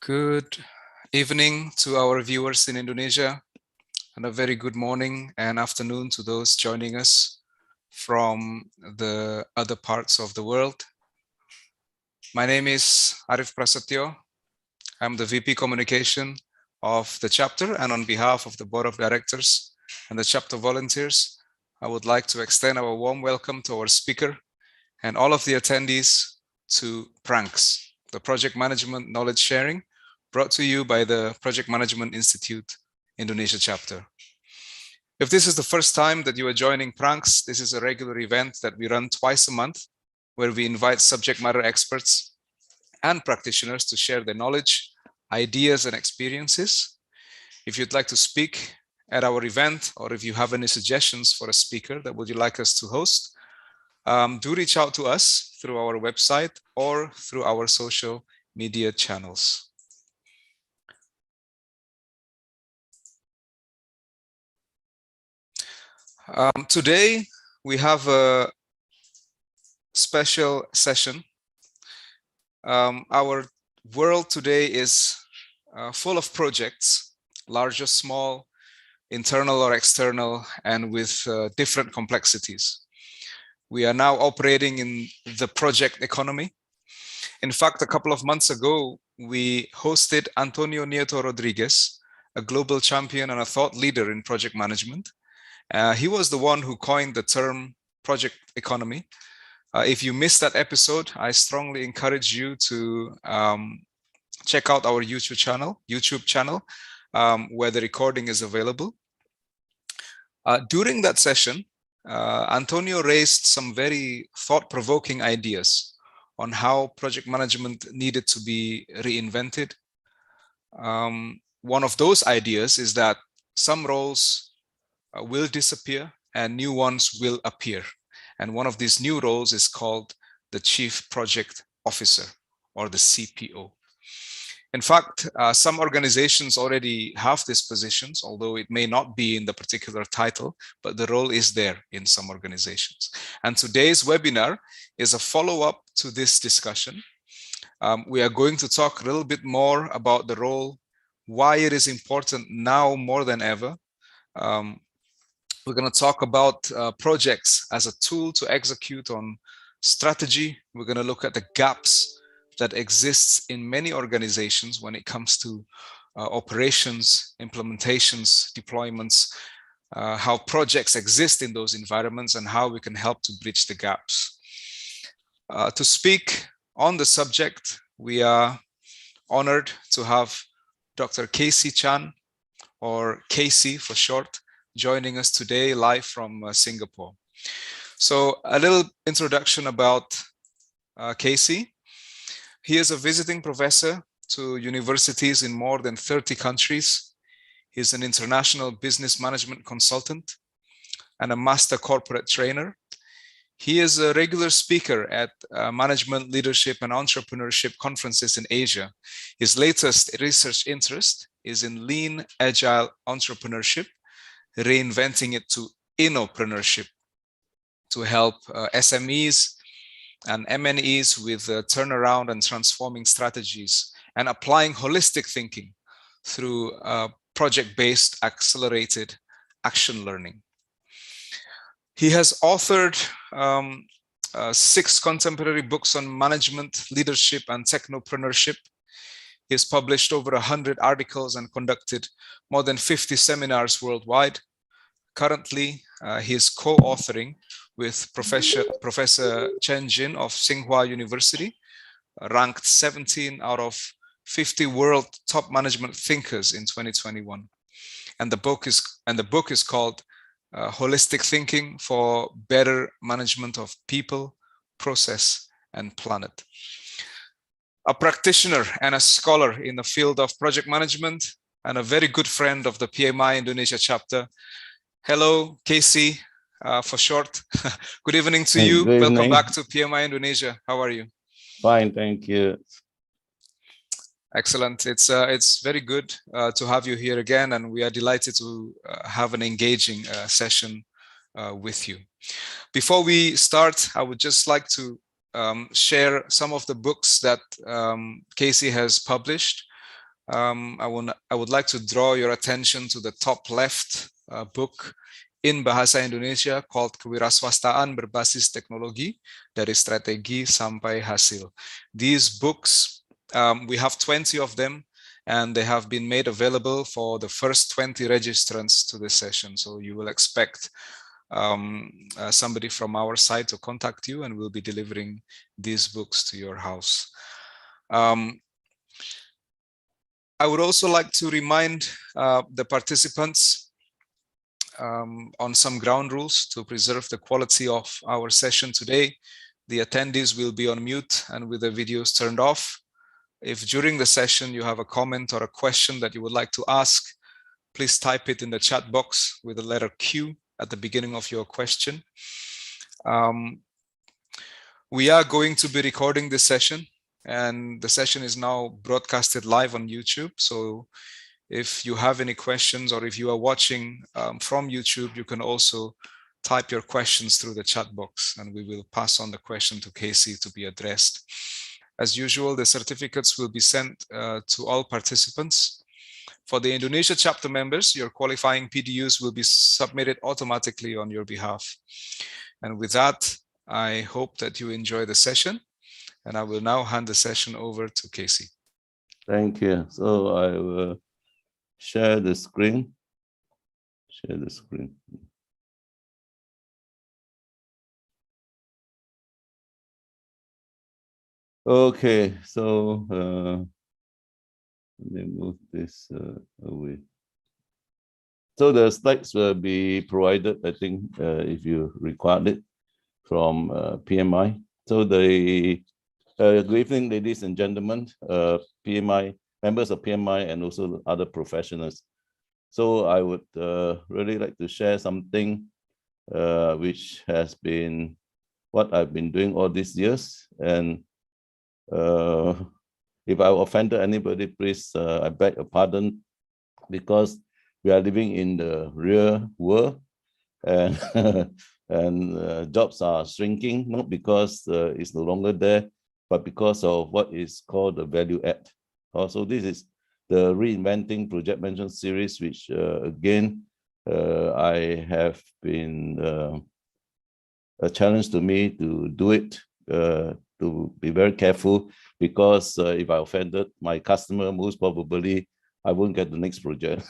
Good evening to our viewers in Indonesia, and a very good morning and afternoon to those joining us from the other parts of the world. My name is Arif Prasetyo. I'm the VP Communication of the chapter, and on behalf of the Board of Directors and the chapter volunteers, I would like to extend our warm welcome to our speaker and all of the attendees to PRANKS, the Project Management Knowledge Sharing, brought to you by the Project Management Institute Indonesia chapter. If this is the first time that you are joining PRANKS, this is a regular event that we run twice a month, where we invite subject matter experts and practitioners to share their knowledge, ideas, and experiences. If you'd like to speak at our event, or if you have any suggestions for a speaker that would you like us to host, do reach out to us through our website or through our social media channels. Today, we have a special session. Our world today is full of projects, large or small, internal or external, and with different complexities. We are now operating in the project economy. In fact, a couple of months ago, we hosted Antonio Nieto Rodriguez, a global champion and a thought leader in project management. He was the one who coined the term project economy. If you missed that episode, I strongly encourage you to check out our YouTube channel, where the recording is available. During that session, Antonio raised some very thought-provoking ideas on how project management needed to be reinvented. One of those ideas is that some roles will disappear and new ones will appear. And one of these new roles is called the Chief Project Officer, or the CPO. In fact, some organizations already have these positions, although it may not be in the particular title, but the role is there in some organizations. And today's webinar is a follow-up to this discussion. We are going to talk a little bit more about the role, why it is important now more than ever. We're going to talk about projects as a tool to execute on strategy. We're going to look at the gaps that exists in many organizations when it comes to operations, implementations, deployments, how projects exist in those environments, and how we can help to bridge the gaps. To speak on the subject, we are honored to have Dr. Casey Chan, or Casey for short, joining us today live from Singapore. So a little introduction about Casey. He is a visiting professor to universities in more than 30 countries. He's an international business management consultant and a master corporate trainer. He is a regular speaker at management, leadership, and entrepreneurship conferences in Asia. His latest research interest is in lean, agile entrepreneurship, reinventing it to innopreneurship to help SMEs and MNEs with turnaround and transforming strategies and applying holistic thinking through project-based accelerated action learning. He has authored 6 contemporary books on management, leadership, and technopreneurship. He has published over 100 articles and conducted more than 50 seminars worldwide. Currently, he is co-authoring with Professor Chen Jin of Tsinghua University, ranked 17 out of 50 world top management thinkers in 2021. And the book is called Holistic Thinking for Better Management of People, Process, and Planet. A practitioner and a scholar in the field of project management, and a very good friend of the PMI Indonesia chapter. Hello, Casey, for short. Good evening to you. Welcome back to PMI Indonesia. How are you? Fine, thank you. Excellent. It's very good to have you here again, and we are delighted to have an engaging session with you. Before we start, I would just like to share some of the books that Casey has published. I would like to draw your attention to the top left book in Bahasa Indonesia called Kewirausahaan Berbasis Teknologi, dari Strategi Sampai Hasil. These books, we have 20 of them, and they have been made available for the first 20 registrants to this session. So you will expect somebody from our side to contact you, and we'll be delivering these books to your house. I would also like to remind the participants on some ground rules to preserve the quality of our session today. The attendees will be on mute and with the videos turned off. If during the session you have a comment or a question that you would like to ask, please type it in the chat box with the letter Q at the beginning of your question. We are going to be recording this session, and the session is now broadcasted live on YouTube. So if you have any questions, or if you are watching from YouTube, you can also type your questions through the chat box, and we will pass on the question to Casey to be addressed. As usual, the certificates will be sent to all participants. For the Indonesia chapter members, your qualifying PDUs will be submitted automatically on your behalf. And with that, I hope that you enjoy the session, and I will now hand the session over to Casey. Thank you. So I will share the screen. Share the screen. Okay, so let me move this away. So the slides will be provided, I think, if you require it, from PMI. So the good evening, ladies and gentlemen, PMI members of PMI and also other professionals. So I would really like to share something which has been what I've been doing all these years. And if I offended anybody, please, I beg your pardon, because we are living in the real world, and and jobs are shrinking, not because it's no longer there, but because of what is called the value add. Also, this is the Reinventing Project Management series, which again, I have been a challenge to me to do it, to be very careful, because if I offended my customer, most probably I won't get the next project.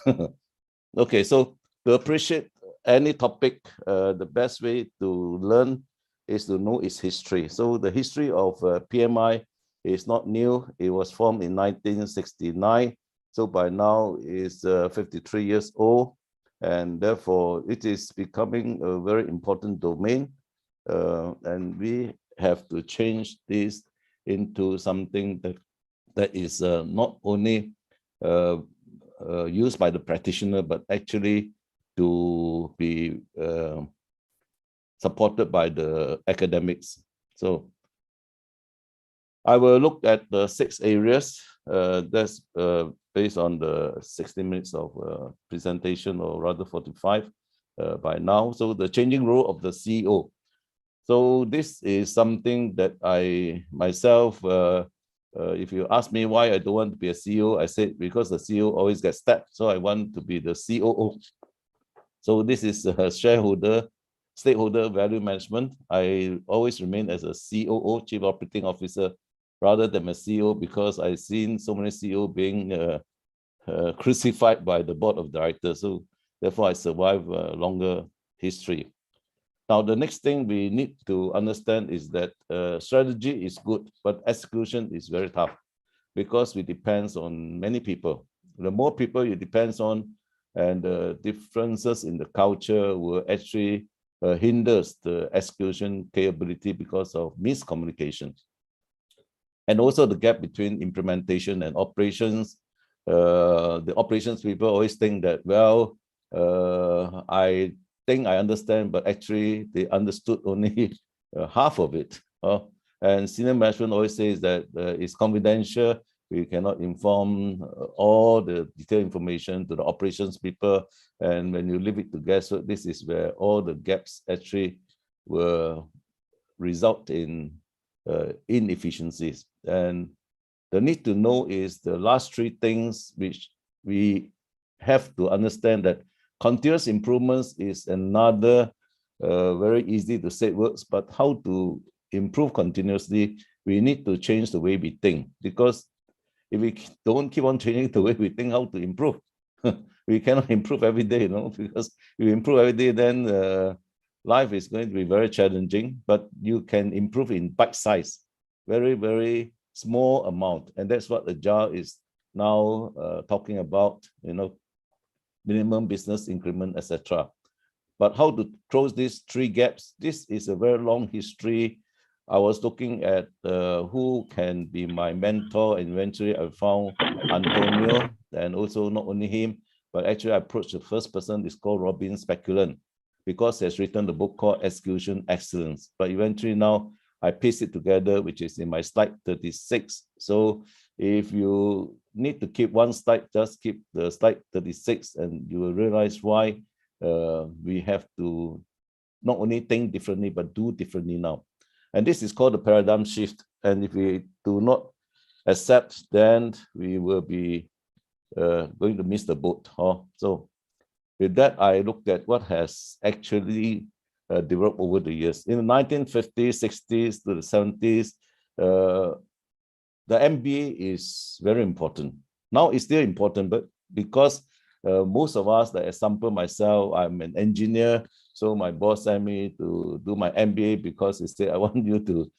Okay, so to appreciate any topic, the best way to learn is to know its history. So the history of PMI is not new. It was formed in 1969. So by now it's 53 years old, and therefore it is becoming a very important domain. And we have to change this into something that is not only used by the practitioner, but actually to be supported by the academics. So I will look at the 6 areas. That's based on the 60 minutes of presentation, or rather 45 by now. So the changing role of the CEO. So this is something that I myself, if you ask me why I don't want to be a CEO, I said because the CEO always gets stabbed. So I want to be the COO. So this is a stakeholder value management. I always remain as a COO, Chief Operating Officer, rather than a CEO, because I've seen so many CEO being crucified by the board of directors. So therefore I survive a longer history. Now, the next thing we need to understand is that strategy is good, but execution is very tough, because it depends on many people. The more people it depends on, and the differences in the culture will actually hinders the execution capability because of miscommunication. And also the gap between implementation and operations. The operations people always think that, well, I think I understand, but actually they understood only half of it. And senior management always says that it's confidential. We cannot inform all the detailed information to the operations people. And when you leave it to guesswork, this is where all the gaps actually will result in inefficiencies. And The need to know is the last three things which we have to understand, that continuous improvements is another very easy to say words, but how to improve continuously, we need to change the way we think, because if we don't keep on changing the way we think, how to improve? We cannot improve every day, because if you improve every day, then life is going to be very challenging, but you can improve in bite size, very, very small amount. And that's what Agile is now talking about, minimum business increment, etc. But how to close these three gaps? This is a very long history. I was looking at who can be my mentor, and eventually I found Antonio, and also not only him, but actually I approached the first person, is called Robin Speculant, because he has written the book called Execution Excellence. But eventually now I pieced it together, which is in my slide 36. So if you need to keep one slide, just keep the slide 36, and you will realize why we have to not only think differently, but do differently now. And this is called the paradigm shift. And if we do not accept, then we will be going to miss the boat. So with that, I looked at what has actually developed over the years. In the 1950s, 60s to the 70s, the MBA is very important. Now it's still important, but because most of us, like example myself, I'm an engineer, so my boss sent me to do my MBA because he said, I want you to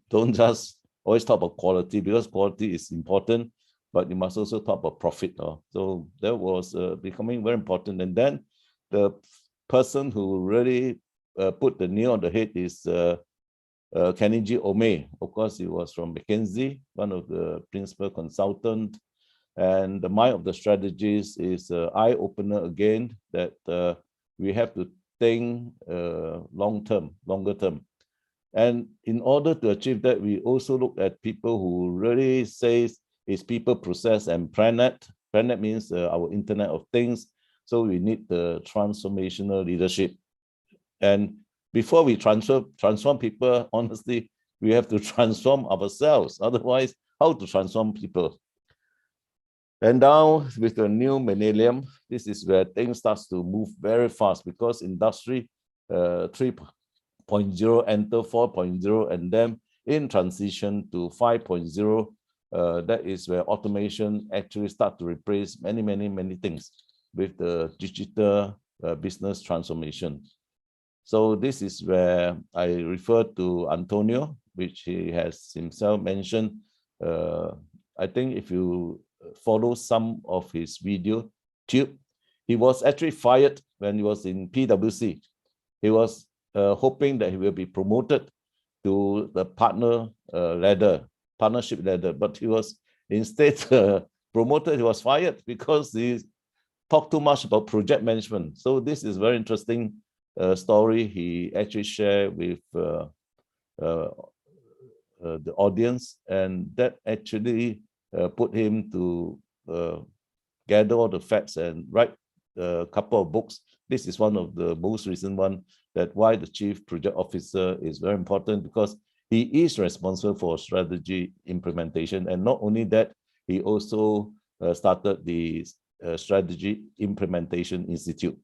don't just always talk about quality, because quality is important, but you must also talk about profit. So that was becoming very important. And then the person who really put the nail on the head is Keniji Ome. Of course, he was from McKinsey, one of the principal consultants. And the mind of the strategies is an eye-opener again, that we have to think longer term. And in order to achieve that, we also look at people who really says is people, process, and planet. Planet means our Internet of Things. So we need the transformational leadership. And before we transform people, honestly, we have to transform ourselves. Otherwise, how to transform people? And now with the new millennium, this is where things starts to move very fast, because industry 3.0 enter 4.0, and then in transition to 5.0, that is where automation actually start to replace many things with the digital business transformation. So this is where I refer to Antonio, which he has himself mentioned. I think if you follow some of his video tube, he was actually fired when he was in PwC. He was hoping that he will be promoted to the partnership ladder, but he was instead promoted. He was fired because he talked too much about project management. So this is very interesting story he actually shared with the audience, and that actually put him to gather all the facts and write a couple of books. This is one of the most recent one, that why the chief project officer is very important, because he is responsible for strategy implementation. And not only that, he also started the Strategy Implementation Institute.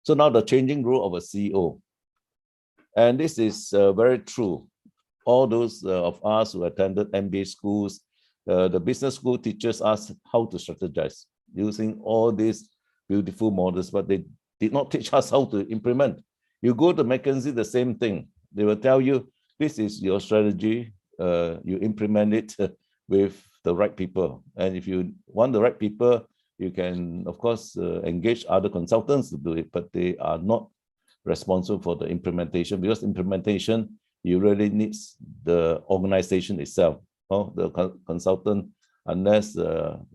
So now the changing role of a CEO. And this is very true. All those of us who attended MBA schools, the business school teaches us how to strategize using all these beautiful models, but they did not teach us how to implement. You go to McKinsey, the same thing. They will tell you, this is your strategy, you implement it with the right people. And if you want the right people, you can, of course, engage other consultants to do it, but they are not responsible for the implementation, because implementation, you really need the organization itself. The consultant, unless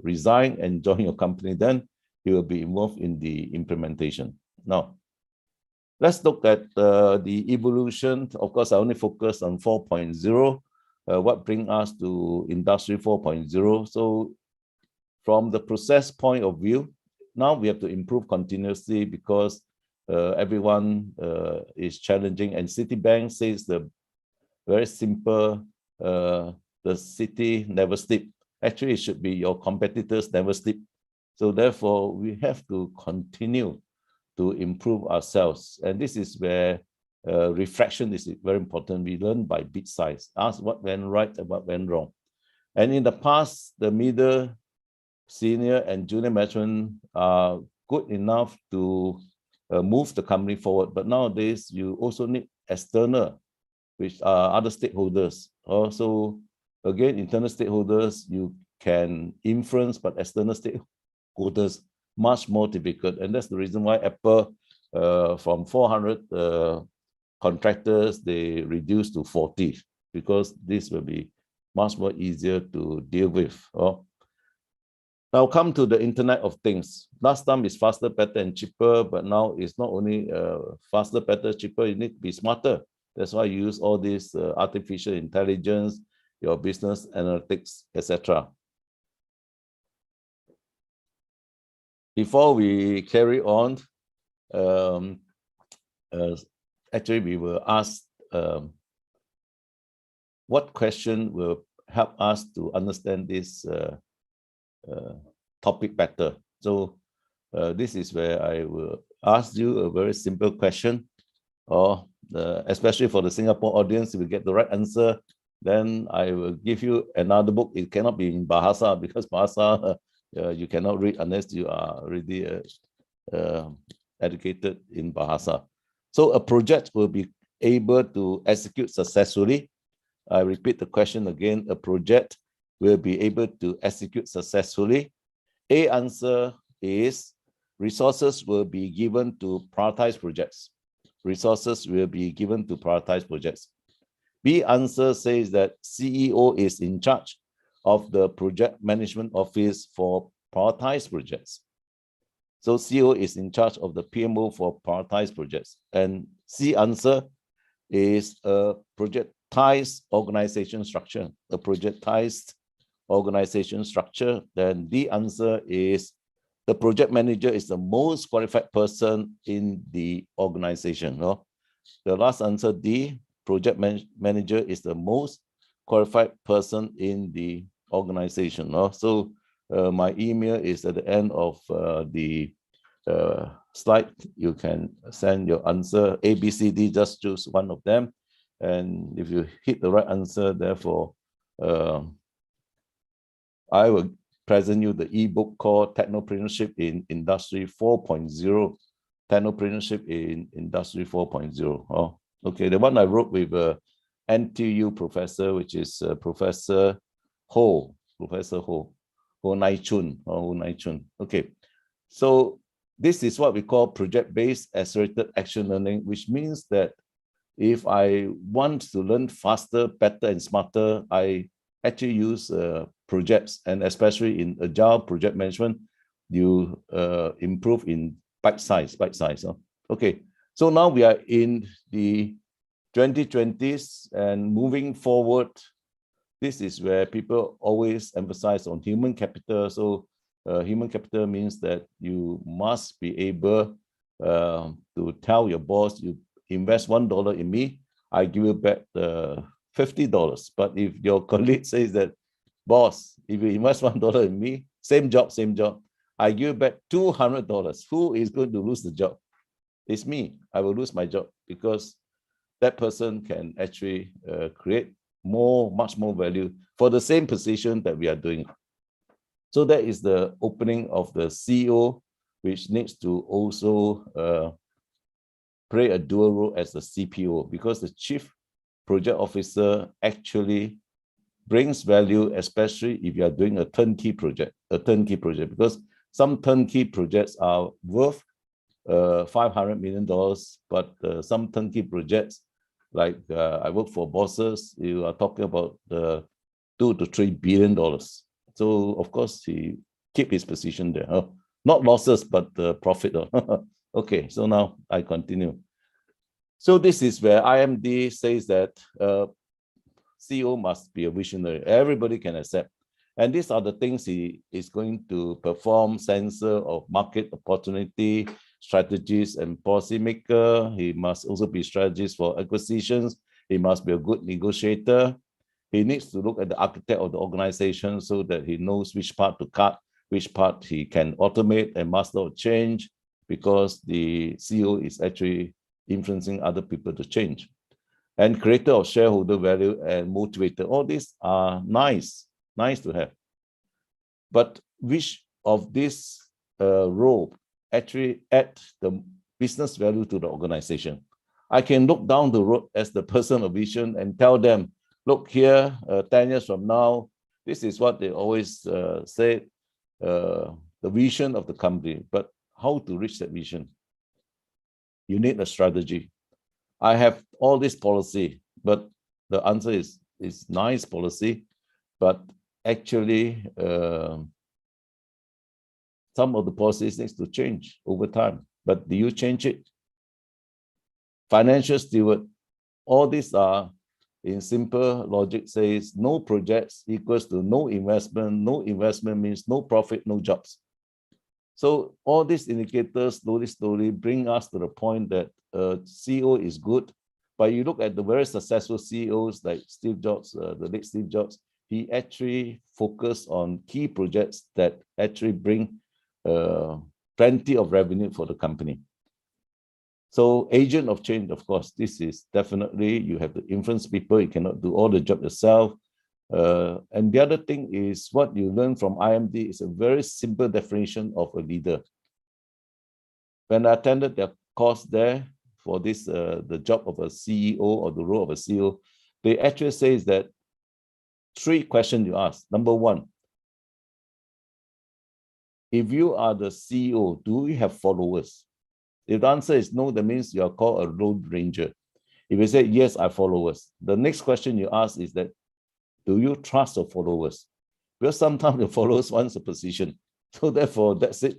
resign and join your company, then he will be involved in the implementation. Now, let's look at the evolution. Of course, I only focus on 4.0, what brings us to Industry 4.0. So from the process point of view, now we have to improve continuously, because everyone is challenging. And Citibank says the very simple the city never sleep. Actually, it should be your competitors never sleep. So therefore, we have to continue to improve ourselves. And this is where reflection is very important. We learn by bit size, ask what went right and what went wrong. And in the past, the middle, senior, and junior management are good enough to move the company forward. But nowadays, you also need external, which are other stakeholders. Also, again, internal stakeholders you can influence, but external stakeholders much more difficult. And that's the reason why Apple, from 400 contractors, they reduced to 40, because this will be much more easier to deal with. Now come to the Internet of Things. Last time it's faster, better, and cheaper, but now it's not only faster, better, cheaper, you need to be smarter. That's why you use all this artificial intelligence, your business analytics, etc. Before we carry on, actually we will ask what question will help us to understand this topic better. So this is where I will ask you a very simple question, or especially for the Singapore audience, if you get the right answer, then I will give you another book. It cannot be in Bahasa, because Bahasa you cannot read unless you are already educated in Bahasa. So a project will be able to execute successfully. I repeat the question again. A project will be able to execute successfully. A answer is resources will be given to prioritize projects. Resources will be given to prioritize projects. B answer says that CEO is in charge of the project management office for prioritized projects. So CEO is in charge of the PMO for prioritized projects. And C answer is a projectized organization structure, a projectized organization structure. Then D answer is the project manager is the most qualified person in the organization. No? The last answer, D, project manager is the most qualified person in the organization. No? So my email is at the end of the slide. You can send your answer, A, B, C, D, just choose one of them. And if you hit the right answer, therefore, I will present you the ebook called Technopreneurship in Industry 4.0. Technopreneurship in Industry 4.0. Oh, okay, the one I wrote with NTU professor, which is Professor Ho Nai Chun. Okay, so this is what we call project-based accelerated action learning, which means that if I want to learn faster, better, and smarter, I actually use projects, and especially in agile project management, you improve in bite size. Okay, so now we are in the 2020s, and moving forward, this is where people always emphasize on human capital. So human capital means that you must be able to tell your boss, you invest $1 in me, I give you back $50. But if your colleague says that, boss, if you invest $1 in me, same job, I give you back $200, who is going to lose the job? It's me. I will lose my job, because that person can actually create much more value for the same position that we are doing. So that is the opening of the CEO, which needs to also play a dual role as the CPO, because the chief project officer actually brings value, especially if you are doing a turnkey project, because some turnkey projects are worth $500 million, but some turnkey projects, like I work for bosses, you are talking about the $2 to $3 billion. So of course he keep his position there, not losses, but profit. Okay, so now I continue. So this is where IMD says that CEO must be a visionary. Everybody can accept. And these are the things he is going to perform: sensor of market opportunity, strategies and policy maker. He must also be strategist for acquisitions. He must be a good negotiator. He needs to look at the architect of the organization so that he knows which part to cut, which part he can automate and master of change, because the CEO is actually influencing other people to change. And creator of shareholder value and motivator, all these are nice to have. But which of this role actually add the business value to the organization? I can look down the road as the person of vision and tell them, look here, 10 years from now, this is what they always say, the vision of the company. But how to reach that vision? You need a strategy. I have all this policy, but the answer is nice policy, but actually some of the policies needs to change over time. But do you change it? Financial steward, all these are in simple logic says no projects equals to no investment. No investment means no profit, no jobs. So all these indicators slowly bring us to the point that CEO is good. But you look at the very successful CEOs like Steve Jobs, the late Steve Jobs, he actually focused on key projects that actually bring plenty of revenue for the company. So agent of change, of course, this is definitely, you have to influence people. You cannot do all the job yourself. And the other thing is what you learn from IMD is a very simple definition of a leader. When I attended their course there for this, the job of a CEO or the role of a CEO, they actually say that 3 questions you ask. Number 1, if you are the CEO, do you have followers? If the answer is no, that means you are called a road ranger. If you say, yes, I have followers, the next question you ask is that, do you trust your followers? Because sometimes your followers want a position. So therefore, that's it.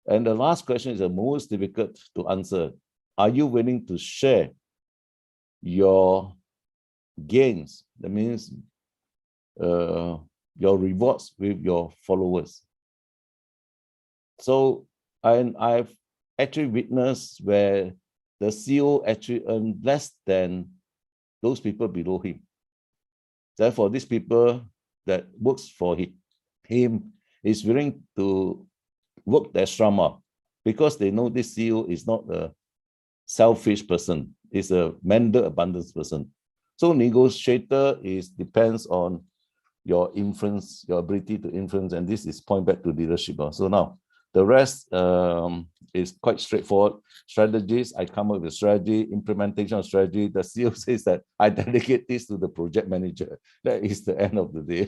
And the last question is the most difficult to answer. Are you willing to share your gains? That means your rewards with your followers. So I've actually witnessed where the CEO actually earn less than those people below him. Therefore, these people that works for him is willing to work the extra mile because they know this CEO is not a selfish person, is a mender abundance person. So negotiator depends on your influence, your ability to influence, and this is point back to leadership. So now the rest is quite straightforward. Strategies, I come up with strategy, implementation of strategy. The CEO says that I delegate this to the project manager. That is the end of the day.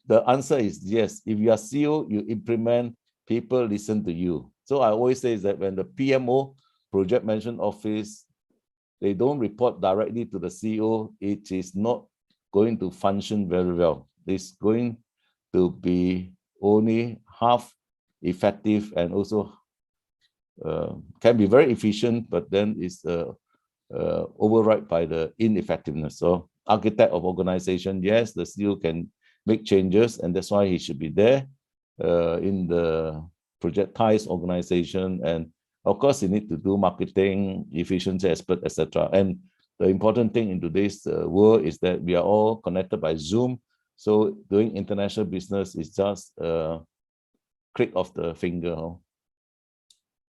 The answer is yes. If you are CEO, you implement, people listen to you. So I always say that when the PMO, project management office, they don't report directly to the CEO, it is not going to function very well. It's going to be only half effective and also can be very efficient, but then it's override by the ineffectiveness. So architect of organization, yes, the CEO can make changes, and that's why he should be there in the projectized organization. And of course, you need to do marketing, efficiency expert, etc. And the important thing in today's world is that we are all connected by Zoom. So doing international business is just a click of the finger.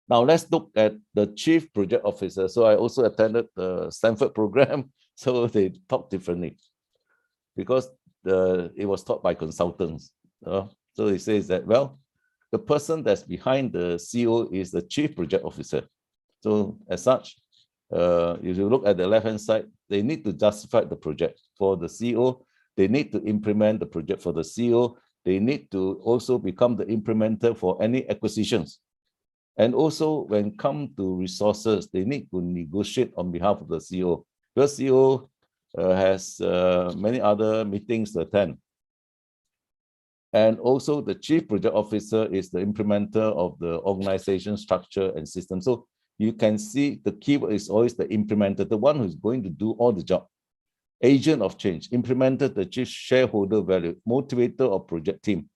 Now let's look at the chief project officer. So I also attended the Stanford program. So they talk differently because it was taught by consultants. So it says that, well, the person that's behind the CEO is the chief project officer. So as such, if you look at the left-hand side, they need to justify the project for the CEO. They need to implement the project for the CEO. They need to also become the implementer for any acquisitions. And also when it comes to resources, they need to negotiate on behalf of the CEO. Because CEO has many other meetings to attend. And also the chief project officer is the implementer of the organization structure and system. So you can see the keyword is always the implementer, the one who's going to do all the job. Agent of change, implementer, the chief shareholder value, motivator of project team.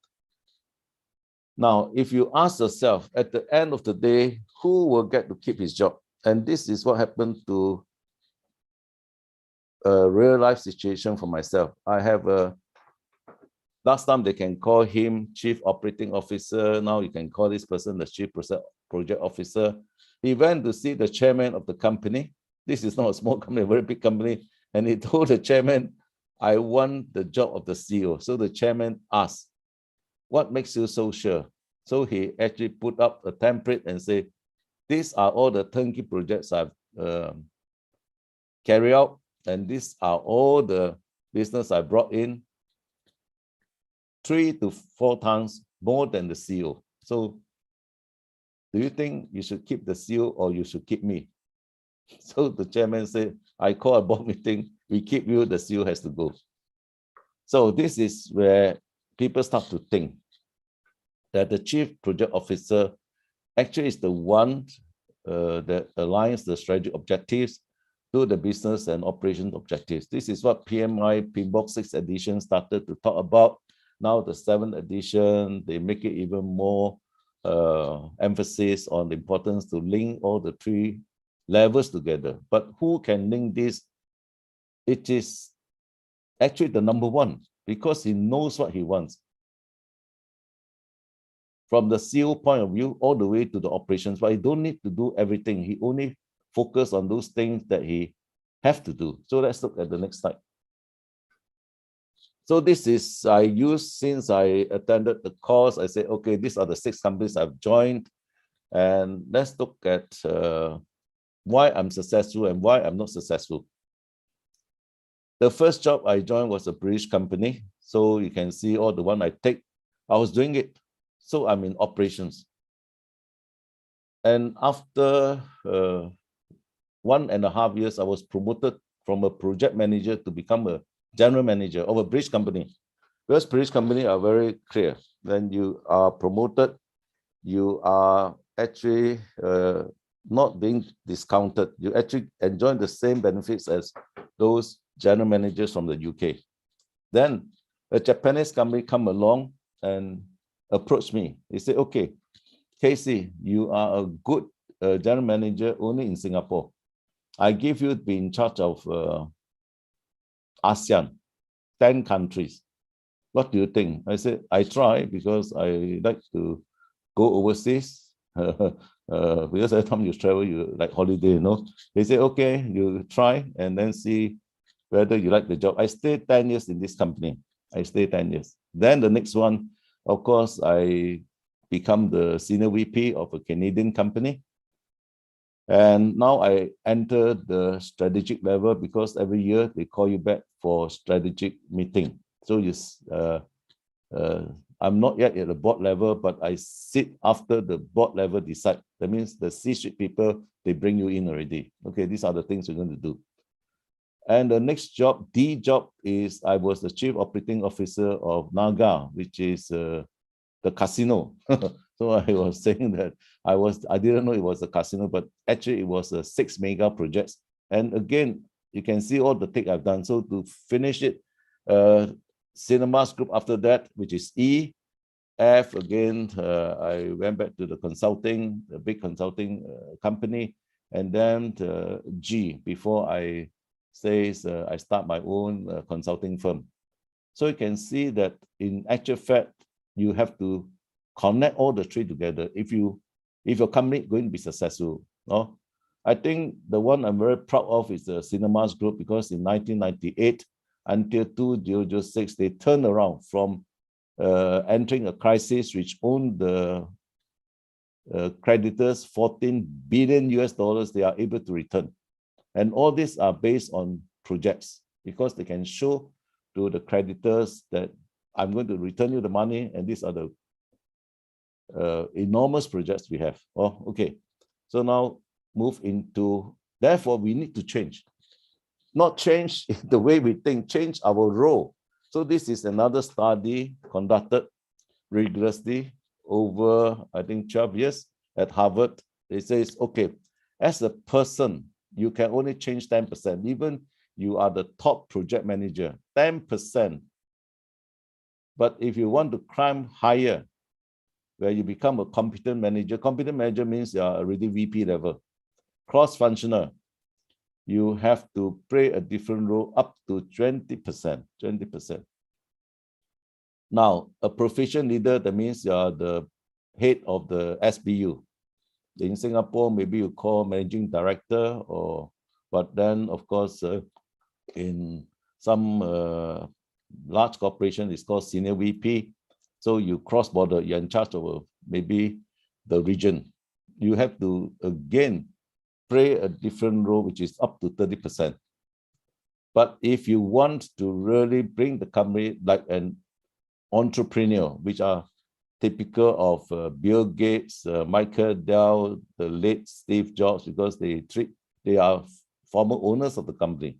Now, if you ask yourself at the end of the day, who will get to keep his job? And this is what happened to a real life situation for myself. I have last time they can call him Chief Operating Officer. Now you can call this person the Chief Project Officer. He went to see the chairman of the company. This is not a small company, a very big company. And he told the chairman, I want the job of the CEO. So the chairman asked, what makes you so sure? So he actually put up a template and say, these are all the turnkey projects I've carried out. And these are all the business I brought in 3 to 4 times more than the CEO. So do you think you should keep the CEO or you should keep me? So the chairman said, I call a board meeting, we keep you, the CEO has to go. So this is where people start to think that the Chief Project Officer actually is the one that aligns the strategic objectives to the business and operations objectives. This is what PMI Pinbox 6th edition started to talk about. Now the 7th edition, they make it even more emphasis on the importance to link all the 3 levels together. But who can link this? It is actually the number 1, because he knows what he wants. From the CEO point of view, all the way to the operations, but he don't need to do everything. He only focus on those things that he have to do. So let's look at the next slide. So this is, I use, since I attended the course, I said, okay, these are the 6 companies I've joined. And let's look at why I'm successful and why I'm not successful. The first job I joined was a British company. So you can see all the one I take, I was doing it. So I'm in operations. And after 1.5 years, I was promoted from a project manager to become a general manager of a British company. Because British company are very clear. When you are promoted, you are actually not being discounted. You actually enjoy the same benefits as those general managers from the UK. Then a Japanese company come along and approach me. They say, okay, Casey, you are a good general manager only in Singapore. I give you to be in charge of ASEAN, 10 countries. What do you think? I said, I try because I like to go overseas. Because every time you travel, you like holiday, you know. They say, okay, you try and then see whether you like the job. I stayed 10 years in this company. I stayed 10 years. Then the next one, of course, I become the senior VP of a Canadian company. And now I enter the strategic level because every year they call you back for strategic meeting. So I'm not yet at the board level, but I sit after the board level decide. That means the C-suite people, they bring you in already. Okay, these are the things you're going to do. And the next job, D job, is I was the Chief Operating Officer of Naga, which is the casino. So I was saying that I didn't know it was a casino, but actually it was a 6 mega projects. And again, you can see all the thing I've done. So to finish it, Cinemas Group after that, which is E. F, again, I went back to the consulting, the big consulting company, and then G, before I I start my own consulting firm. So you can see that in actual fact, you have to connect all the 3 together if your company is going to be successful. No? I think the one I'm very proud of is the Cinemas Group, because in 1998 until 2006, they turned around from entering a crisis which owned the creditors $14 billion they are able to return. And all these are based on projects, because they can show to the creditors that I'm going to return you the money, and these are the enormous projects we have. Oh, okay. So now move into, therefore we need to change. Not change the way we think, change our role. So this is another study conducted rigorously over, I think, 12 years at Harvard. It says, okay, as a person, you can only change 10%. Even you are the top project manager, 10%. But if you want to climb higher, where you become a competent manager means you are already VP level, cross-functional. you have to play a different role up to 20%. 20%. Now, a proficient leader, that means you are the head of the SBU. In Singapore, maybe you call managing director, or but then of course in some large corporation it's called senior VP. So you cross border, you're in charge of maybe the region. You have to again play a different role, which is up to 30%. But if you want to really bring the company like an entrepreneur, which are typical of Bill Gates, Michael Dell, the late Steve Jobs, because they are former owners of the company.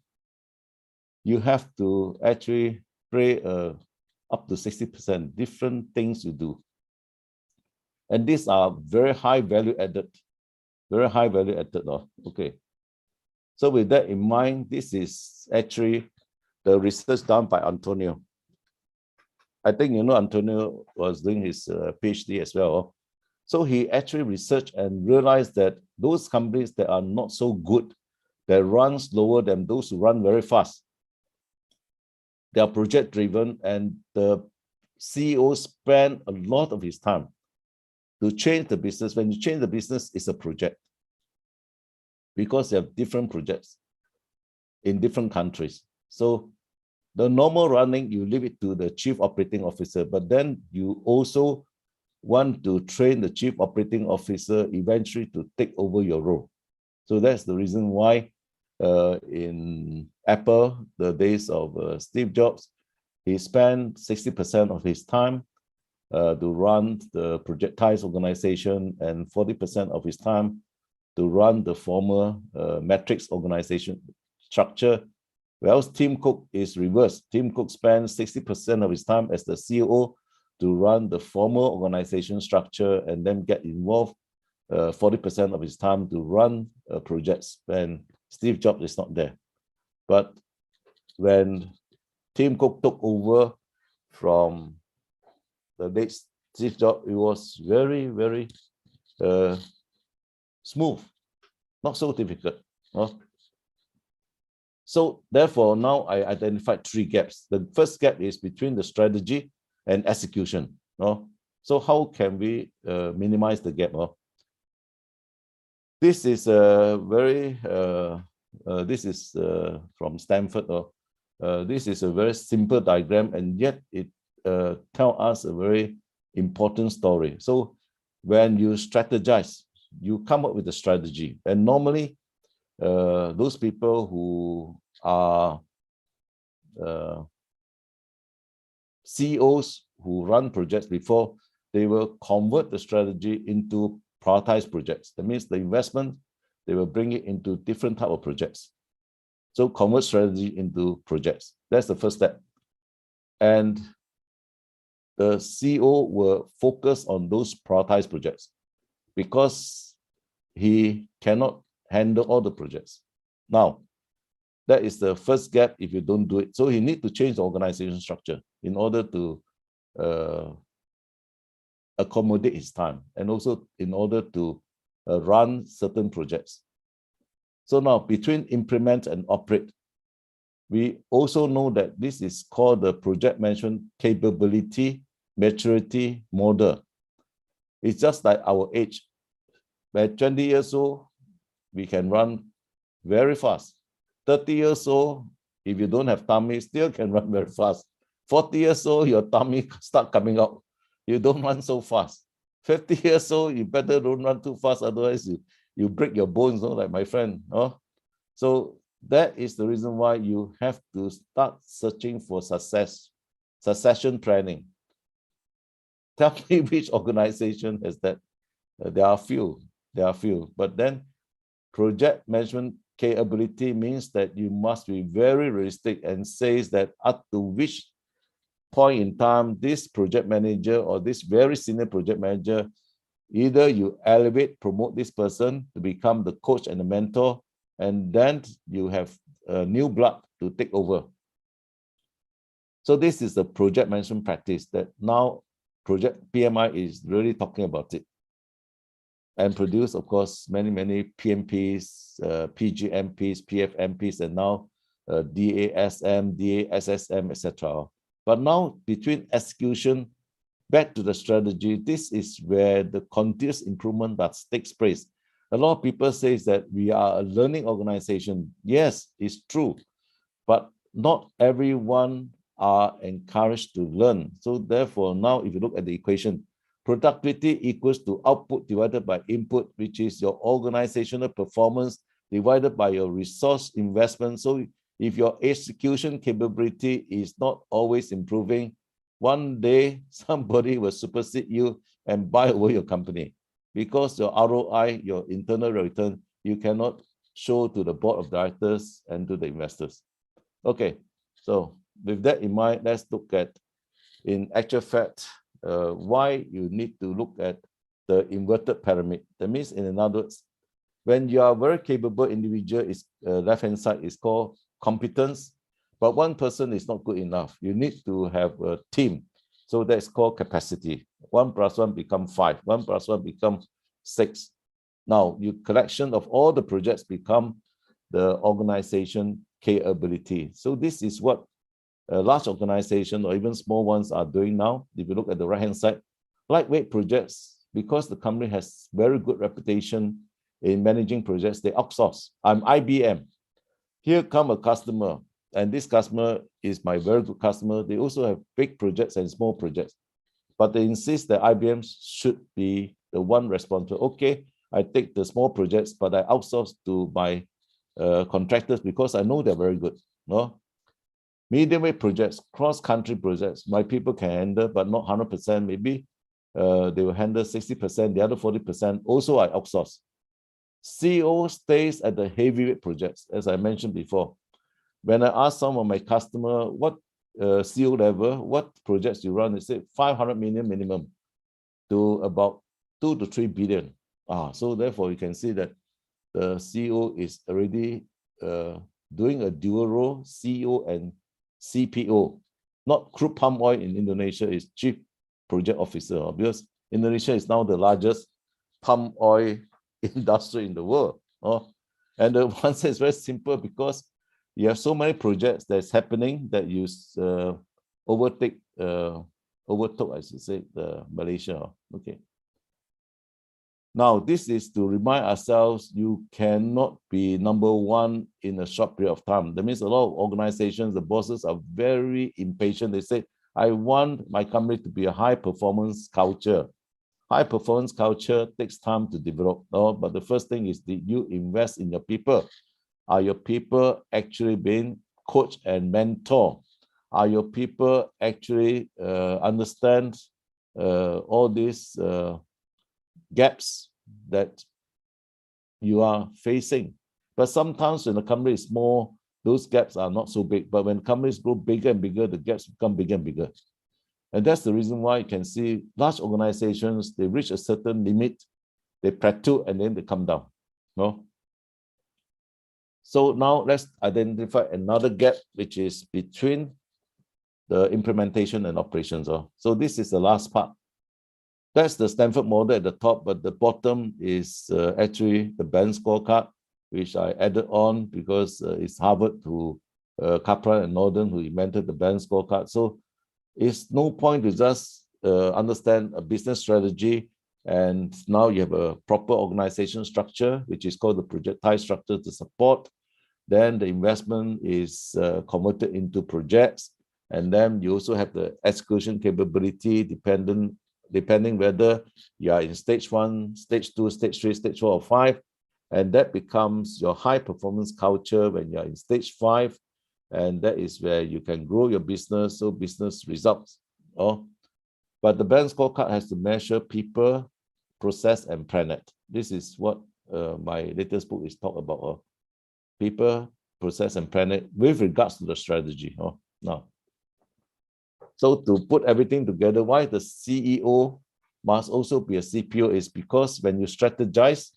You have to actually play up to 60%, different things you do. And these are very high value added, very high value added. Okay. So with that in mind, this is actually the research done by Antonio. I think you know Antonio was doing his PhD as well. So he actually researched and realized that those companies that are not so good, that run slower than those who run very fast, they are project driven, and the CEO spend a lot of his time to change the business. When you change the business, it's a project, because they have different projects in different countries. So the normal running, you leave it to the chief operating officer, but then you also want to train the chief operating officer eventually to take over your role. So that's the reason why in Apple, the days of Steve Jobs, he spent 60% of his time to run the projectized organization and 40% of his time to run the former matrix organization structure. Whereas Tim Cook is reversed. Tim Cook spends 60% of his time as the CEO to run the former organization structure, and then get involved 40% of his time to run projects when Steve Jobs is not there. But when Tim Cook took over from the late Steve Jobs, it was very, very smooth, not so difficult. So therefore, now I identified 3 gaps. The first gap is between the strategy and execution. So how can we minimize the gap? This is a very, this is from Stanford. This is a very simple diagram, and yet it tells us a very important story. So when you strategize, you come up with a strategy, and normally those people who are CEOs who run projects before, they will convert the strategy into prioritized projects. That means the investment, they will bring it into different type of projects. So convert strategy into projects. That's the first step. And the CEO will focus on those prioritized projects, because he cannot handle all the projects. Now, that is the first gap if you don't do it. So he needs to change the organization structure in order to accommodate his time, and also in order to run certain projects. So now, between implement and operate, we also know that this is called the project management capability maturity model. It's just like our age. At 20 years old, we can run very fast. 30 years old, if you don't have tummy, still can run very fast. 40 years old, your tummy start coming out. You don't run so fast. 50 years old, you better don't run too fast, otherwise you break your bones, like my friend. So that is the reason why you have to start searching for succession planning. Tell me which organization has that. There are few, but then project management capability means that you must be very realistic and says that up to which point in time this project manager or this very senior project manager, either you elevate, promote this person to become the coach and the mentor, and then you have new blood to take over. So this is the project management practice that now project PMI is really talking about it. and produce, of course, many PMPs, PGMPs, PFMPs, and now DASM, DASSM, etc. But now between execution, back to the strategy, this is where the continuous improvement that takes place. A lot of people say that we are a learning organization. Yes, it's true, but not everyone are encouraged to learn. So therefore, now if you look at the equation, productivity equals to output divided by input, which is your organizational performance divided by your resource investment. So if your execution capability is not always improving, one day somebody will supersede you and buy over your company, because your ROI, your internal return, you cannot show to the board of directors and to the investors. Okay, so with that in mind, let's look at, in actual fact, why you need to look at the inverted pyramid. That means, in other words, when you are a very capable individual, is left-hand side is called competence, but one person is not good enough. You need to have a team. So that's called capacity. 1 + 1 become 5. 1 + 1 become 6. Now, your collection of all the projects become the organization capability. So this is what a large organization or even small ones are doing now. If you look at the right-hand side, lightweight projects, because the company has very good reputation in managing projects, they outsource. I'm IBM. Here come a customer, and this customer is my very good customer. They also have big projects and small projects, but they insist that IBM should be the one responsible. Okay, I take the small projects, but I outsource to my contractors because I know they're very good. No, medium-weight projects, cross-country projects, my people can handle, but not 100%. Maybe they will handle 60%, the other 40%. Also, I outsource. CEO stays at the heavyweight projects, as I mentioned before. When I ask some of my customer what CEO level, what projects you run, they say 500 million minimum to about 2 to 3 billion. So therefore, you can see that the CEO is already doing a dual role, CEO and CPO. Not crude palm oil in Indonesia is Chief Project Officer, because Indonesia is now the largest palm oil industry in the world. And the answer is very simple, because you have so many projects that's happening that you overtook, I should say, Malaysia. Okay. Now, this is to remind ourselves you cannot be number one in a short period of time. That means a lot of organizations, the bosses are very impatient. They say, I want my company to be a high-performance culture. High-performance culture takes time to develop. But the first thing is, did you invest in your people? Are your people actually being coached and mentored? Are your people actually understand all these gaps that you are facing? But sometimes when the company is small, those gaps are not so big. But when companies grow bigger and bigger, the gaps become bigger and bigger. And that's the reason why you can see large organizations, they reach a certain limit, they plateau, and then they come down. No? So now let's identify another gap, which is between the implementation and operations. So this is the last part. That's the Stanford model at the top, but the bottom is actually the band scorecard, which I added on because it's Harvard who, Kaplan and Norton, who invented the band scorecard. So it's no point to just understand a business strategy, and now you have a proper organization structure, which is called the projectile structure to support. Then the investment is converted into projects, and then you also have the execution capability depending whether you are in stage 1, stage 2, stage 3, stage 4, or 5, and that becomes your high performance culture when you are in stage 5, and that is where you can grow your business, so business results. But the band scorecard has to measure people, process, and planet. This is what my latest book is talk about. People, process, and planet with regards to the strategy. Now, so to put everything together, why the CEO must also be a CPO is because when you strategize,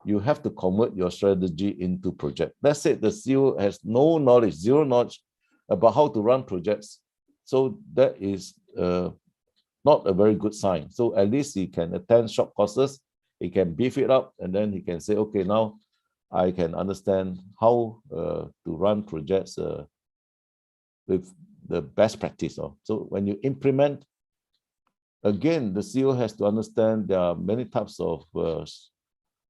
you have to convert your strategy into project. Let's say the CEO has no knowledge, zero knowledge about how to run projects. So that is not a very good sign. So at least he can attend short courses he can beef it up, and then he can say, okay, now I can understand how to run projects with the best practice. So when you implement, again, the CEO has to understand there are many types of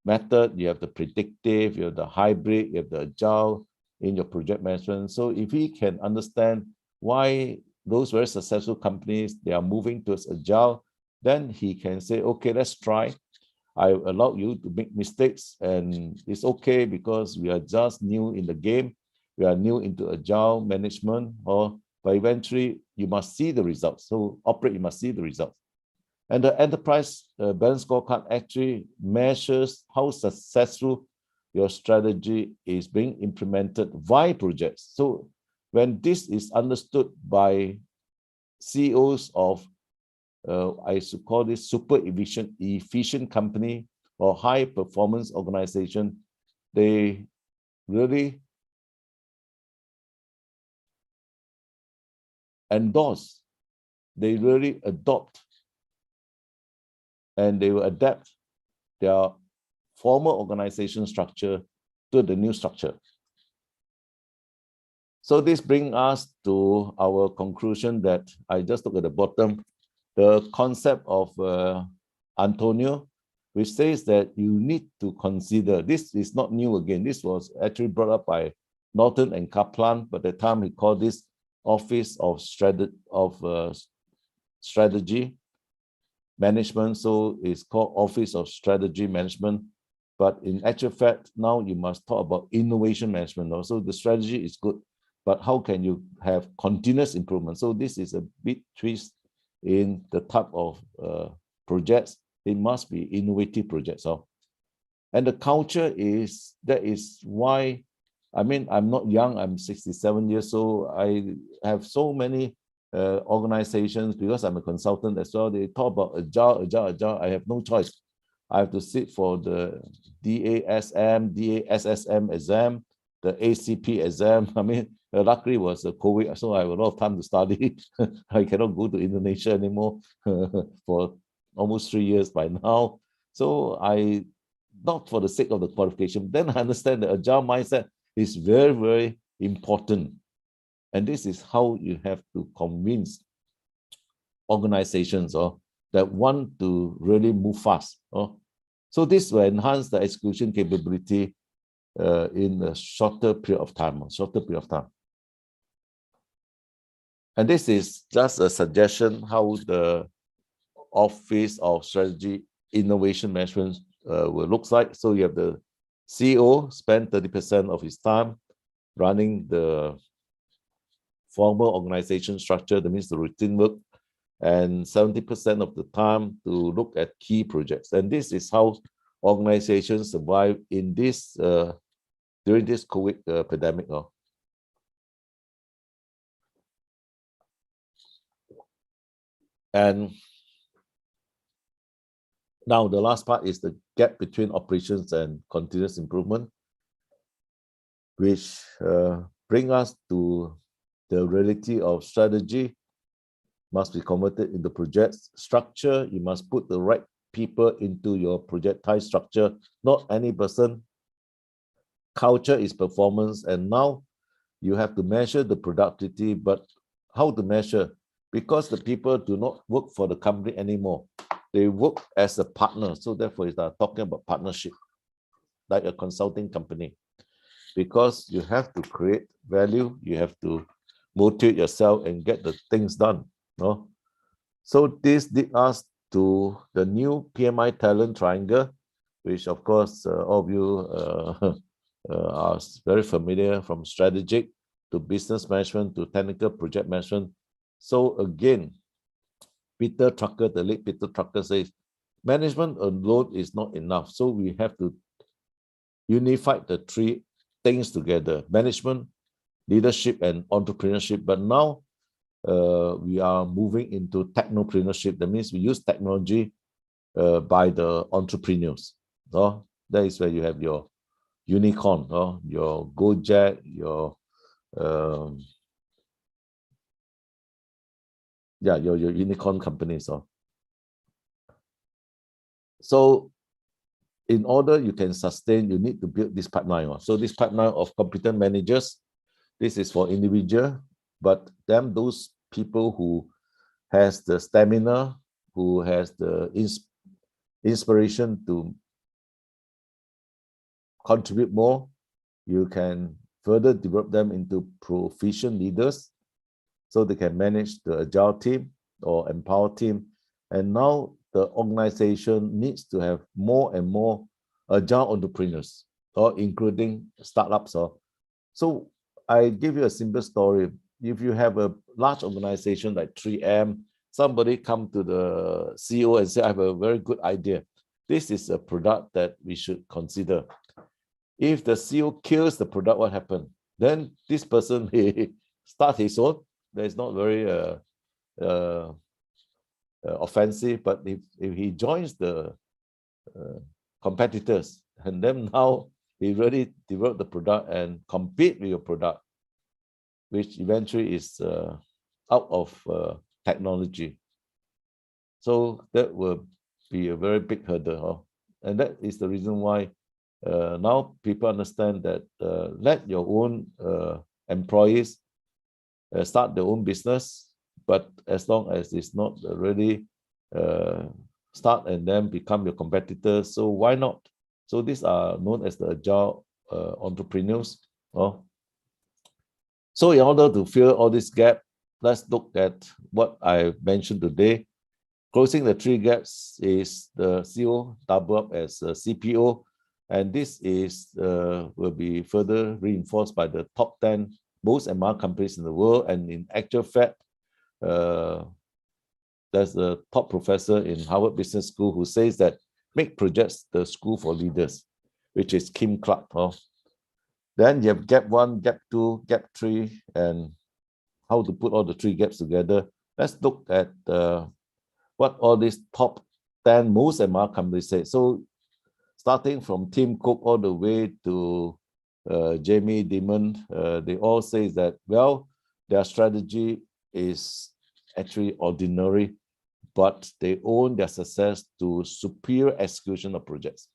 method. You have the predictive, you have the hybrid, you have the agile in your project management. So if he can understand why those very successful companies, they are moving towards agile, then he can say, okay, let's try. I allow you to make mistakes, and it's okay because we are just new in the game. We are new into agile management, but eventually you must see the results. So operate, you must see the results. And the enterprise balance scorecard actually measures how successful your strategy is being implemented via projects. So when this is understood by CEOs of, I should call this super efficient company or high performance organization, they really endorse, they really adopt, and they will adapt their former organization structure to the new structure. So this brings us to our conclusion that I just look at the bottom, the concept of Antonio, which says that you need to consider, this is not new again, this was actually brought up by Norton and Kaplan, but at the time he called this Office of Strategy Management, so it's called Office of Strategy Management. But in actual fact, now you must talk about innovation management. Also, the strategy is good, but how can you have continuous improvement? So this is a big twist in the type of projects. It must be innovative projects. And the culture is, that is why, I mean, I'm not young, I'm 67 years old. I have so many organizations, because I'm a consultant as well, they talk about agile. I have no choice. I have to sit for the DASM, DASSM exam, the ACP exam. I mean, luckily it was COVID, so I have a lot of time to study. I cannot go to Indonesia anymore for almost 3 years by now. So I, not for the sake of the qualification, then I understand the agile mindset is very, very important. And this is how you have to convince organizations that want to really move fast. So this will enhance the execution capability in a shorter period of time. And this is just a suggestion how the Office of Strategy Innovation Management will look like. So you have the CEO spend 30% of his time running the formal organization structure, that means the routine work, and 70% of the time to look at key projects. And this is how organizations survive in this during this COVID pandemic. And now the last part is the gap between operations and continuous improvement, which bring us to the reality of strategy must be converted into project structure. You must put the right people into your projectile structure, not any person. Culture is performance, and now you have to measure the productivity, but how to measure? Because the people do not work for the company anymore. They work as a partner. So therefore, it's talking about partnership, like a consulting company. Because you have to create value, you have to motivate yourself and get the things done. So this leads us to the new PMI Talent Triangle, which of course all of you are very familiar, from strategic to business management to technical project management. So again, Peter Drucker, the late Peter Drucker says, management alone is not enough. So we have to unify the three things together: management, leadership, and entrepreneurship. But now we are moving into technopreneurship. That means we use technology by the entrepreneurs. That is where you have your unicorn, your Gojek, your your unicorn companies. So in order you can sustain, you need to build this pipeline. So this pipeline of competent managers, this is for individual, but then those people who has the stamina, who has the inspiration to contribute more, you can further develop them into proficient leaders so they can manage the agile team or empower team. And now the organization needs to have more and more agile entrepreneurs, or including startups. So I give you a simple story. If you have a large organization like 3M, somebody come to the CEO and say, I have a very good idea. This is a product that we should consider. If the CEO kills the product, what happens? Then this person, he start his own. That is not very offensive, but if he joins the competitors, and then now he really develop the product and compete with your product, which eventually is out of technology. So that will be a very big hurdle. And that is the reason why now people understand that let your own employees start their own business, but as long as it's not really start and then become your competitor, so why not? So these are known as the agile entrepreneurs. So in order to fill all this gap, let's look at what I mentioned today. Closing the 3 gaps is the CEO double up as a CPO, and this is will be further reinforced by the top 10 most admired companies in the world. And in actual fact, there's a top professor in Harvard Business School who says that make projects the school for leaders, which is Kim Clark. Then you have gap 1, gap 2, gap 3, and how to put all the 3 gaps together. Let's look at what all these top 10 most admired companies say. So starting from Tim Cook all the way to Jamie Dimon, they all say that, well, their strategy is actually ordinary, but they owe their success to superior execution of projects.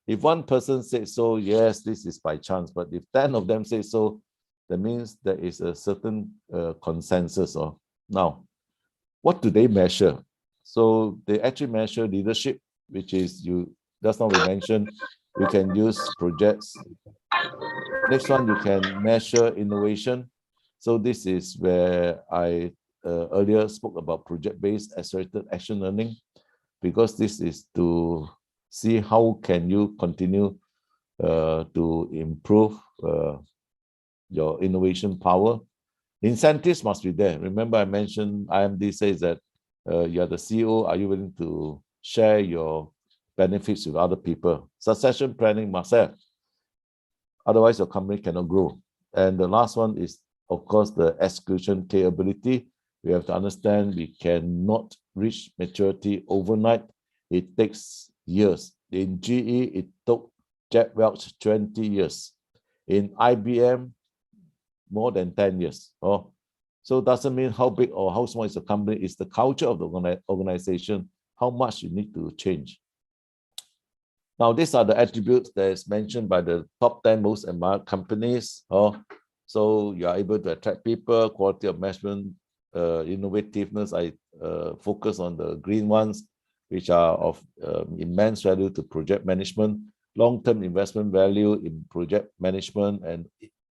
If one person says so, yes, this is by chance, but if 10 of them say so, that means there is a certain consensus. Now, what do they measure? So they actually measure leadership, which is, just now we mentioned, you can use projects. Next one, you can measure innovation. So this is where I earlier spoke about project-based accelerated action learning, because this is to see how can you continue to improve your innovation power. Incentives must be there. Remember I mentioned IMD says that you are the CEO, are you willing to share your benefits with other people? Succession planning must have. Otherwise, your company cannot grow. And the last one is, of course, the execution capability. We have to understand we cannot reach maturity overnight. It takes years. In GE, it took Jack Welch 20 years. In IBM, more than 10 years. So it doesn't mean how big or how small is the company. It's the culture of the organization, how much you need to change. Now, these are the attributes that is mentioned by the top 10 most admired companies. So you are able to attract people, quality of management, innovativeness. I focus on the green ones, which are of immense value to project management, long-term investment value in project management, and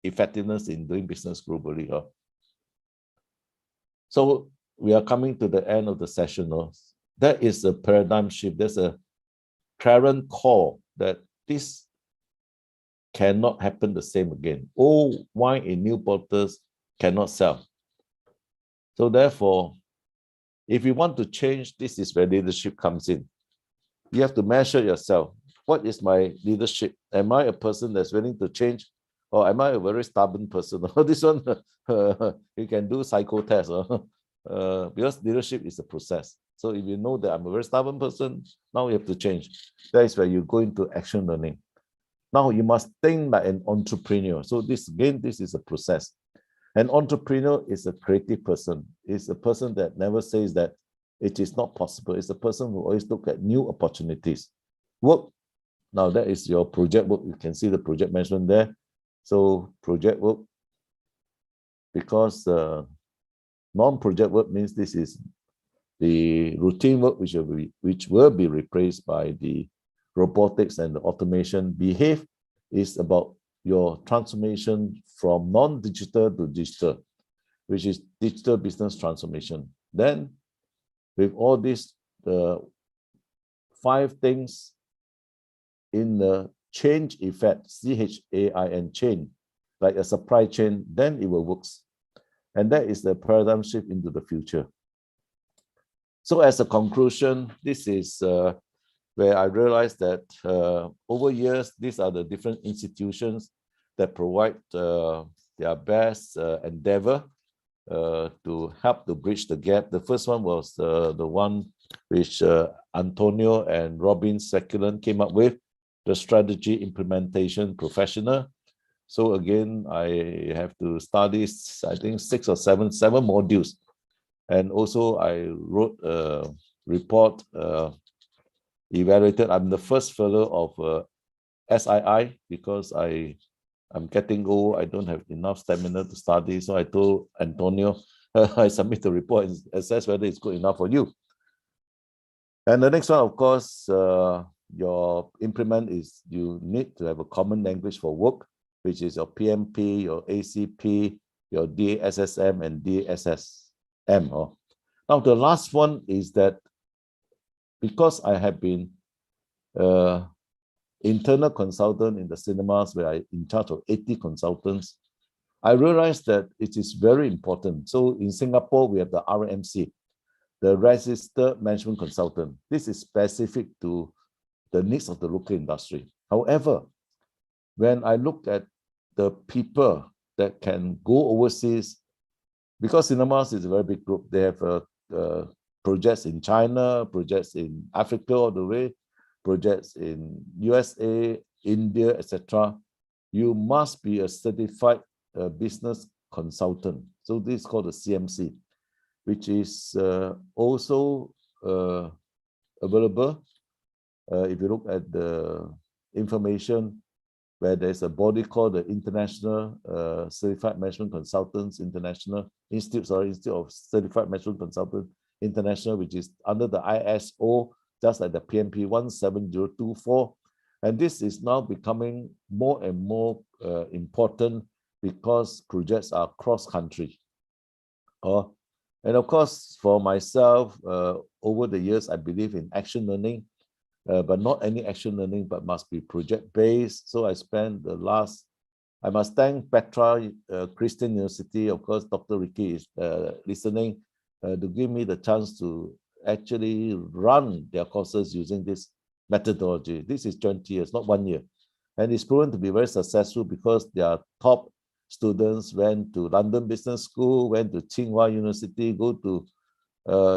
effectiveness in doing business globally. So we are coming to the end of the session. That is a paradigm shift. There's a current call that this cannot happen the same again. Wine in new bottles cannot sell. So therefore, if you want to change, this is where leadership comes in. You have to measure yourself. What is my leadership? Am I a person that's willing to change? Or am I a very stubborn person? This one, you can do psycho test. Because leadership is a process. So if you know that I'm a very stubborn person, now you have to change. That is where you go into action learning. Now you must think like an entrepreneur. So this is a process. An entrepreneur is a creative person. It's a person that never says that it is not possible. It's a person who always look at new opportunities. Work Now that is your project work. You can see the project management there. So project work, because non-project work means this is the routine work which will be replaced by the robotics and the automation. Behave is about your transformation from non-digital to digital, which is digital business transformation. Then with all these 5 things in the change effect, CHAIN, chain, like a supply chain, then it will work. And that is the paradigm shift into the future. So as a conclusion, this is where I realized that over years, these are the different institutions that provide their best endeavor to help to bridge the gap. The first one was the one which Antonio and Robin Seculan came up with, the strategy implementation professional. So again, I have to study, I think 6 or 7 modules. And also I wrote a report, evaluated. I'm the first fellow of SII because I'm getting old. I don't have enough stamina to study. So I told Antonio, I submit the report and assess whether it's good enough for you. And the next one, of course, your implement is you need to have a common language for work, which is your PMP, your ACP, your DASSM, and DSSM. Now, the last one is that because I have been internal consultant in the cinemas where I'm in charge of 80 consultants, I realized that it is very important. So in Singapore, we have the RMC, the Registered Management Consultant. This is specific to the needs of the local industry. However, when I look at the people that can go overseas, because cinemas is a very big group, they have projects in China, projects in Africa all the way, projects in USA, India, etc. You must be a certified business consultant. So this is called the CMC, which is also available. If you look at the information, where there's a body called the International Certified Management Consultants International Institute of Certified Management Consultants International, which is under the ISO, just like the PMP 17024. And this is now becoming more and more important because projects are cross-country. And of course, for myself, over the years, I believe in action learning, but not any action learning, but must be project-based. So I spent I must thank Petra Christian University, of course, Dr. Ricky is listening, to give me the chance to actually run their courses using this methodology. This is 20 years, not 1 year. And it's proven to be very successful because their top students went to London Business School, went to Tsinghua University, go to,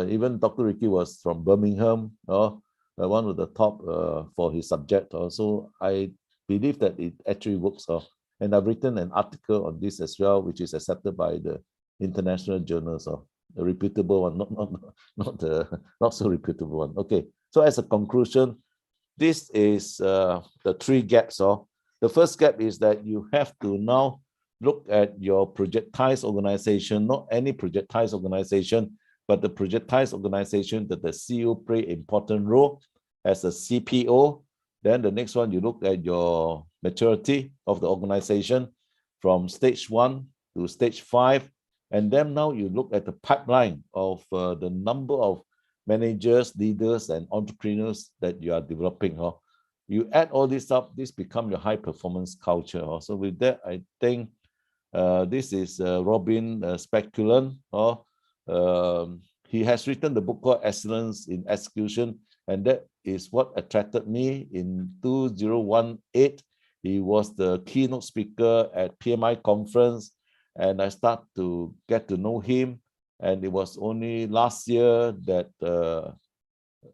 even Dr. Ricky was from Birmingham, one of the top for his subject. So I believe that it actually works. And I've written an article on this as well, which is accepted by the international journals, a reputable one, not so reputable one. Okay, so as a conclusion, this is the 3 gaps. The first gap is that you have to now look at your projectized organization, not any projectized organization, but the projectized organization that the CEO play important role as a CPO. Then the next one, you look at your maturity of the organization from stage 1 to stage 5. And then now you look at the pipeline of the number of managers, leaders, and entrepreneurs that you are developing. You add all this up, this becomes your high performance culture. So with that, I think this is Robin Speculan. He has written the book called Excellence in Execution, and that is what attracted me in 2018. He was the keynote speaker at PMI conference, and I start to get to know him. And it was only last year that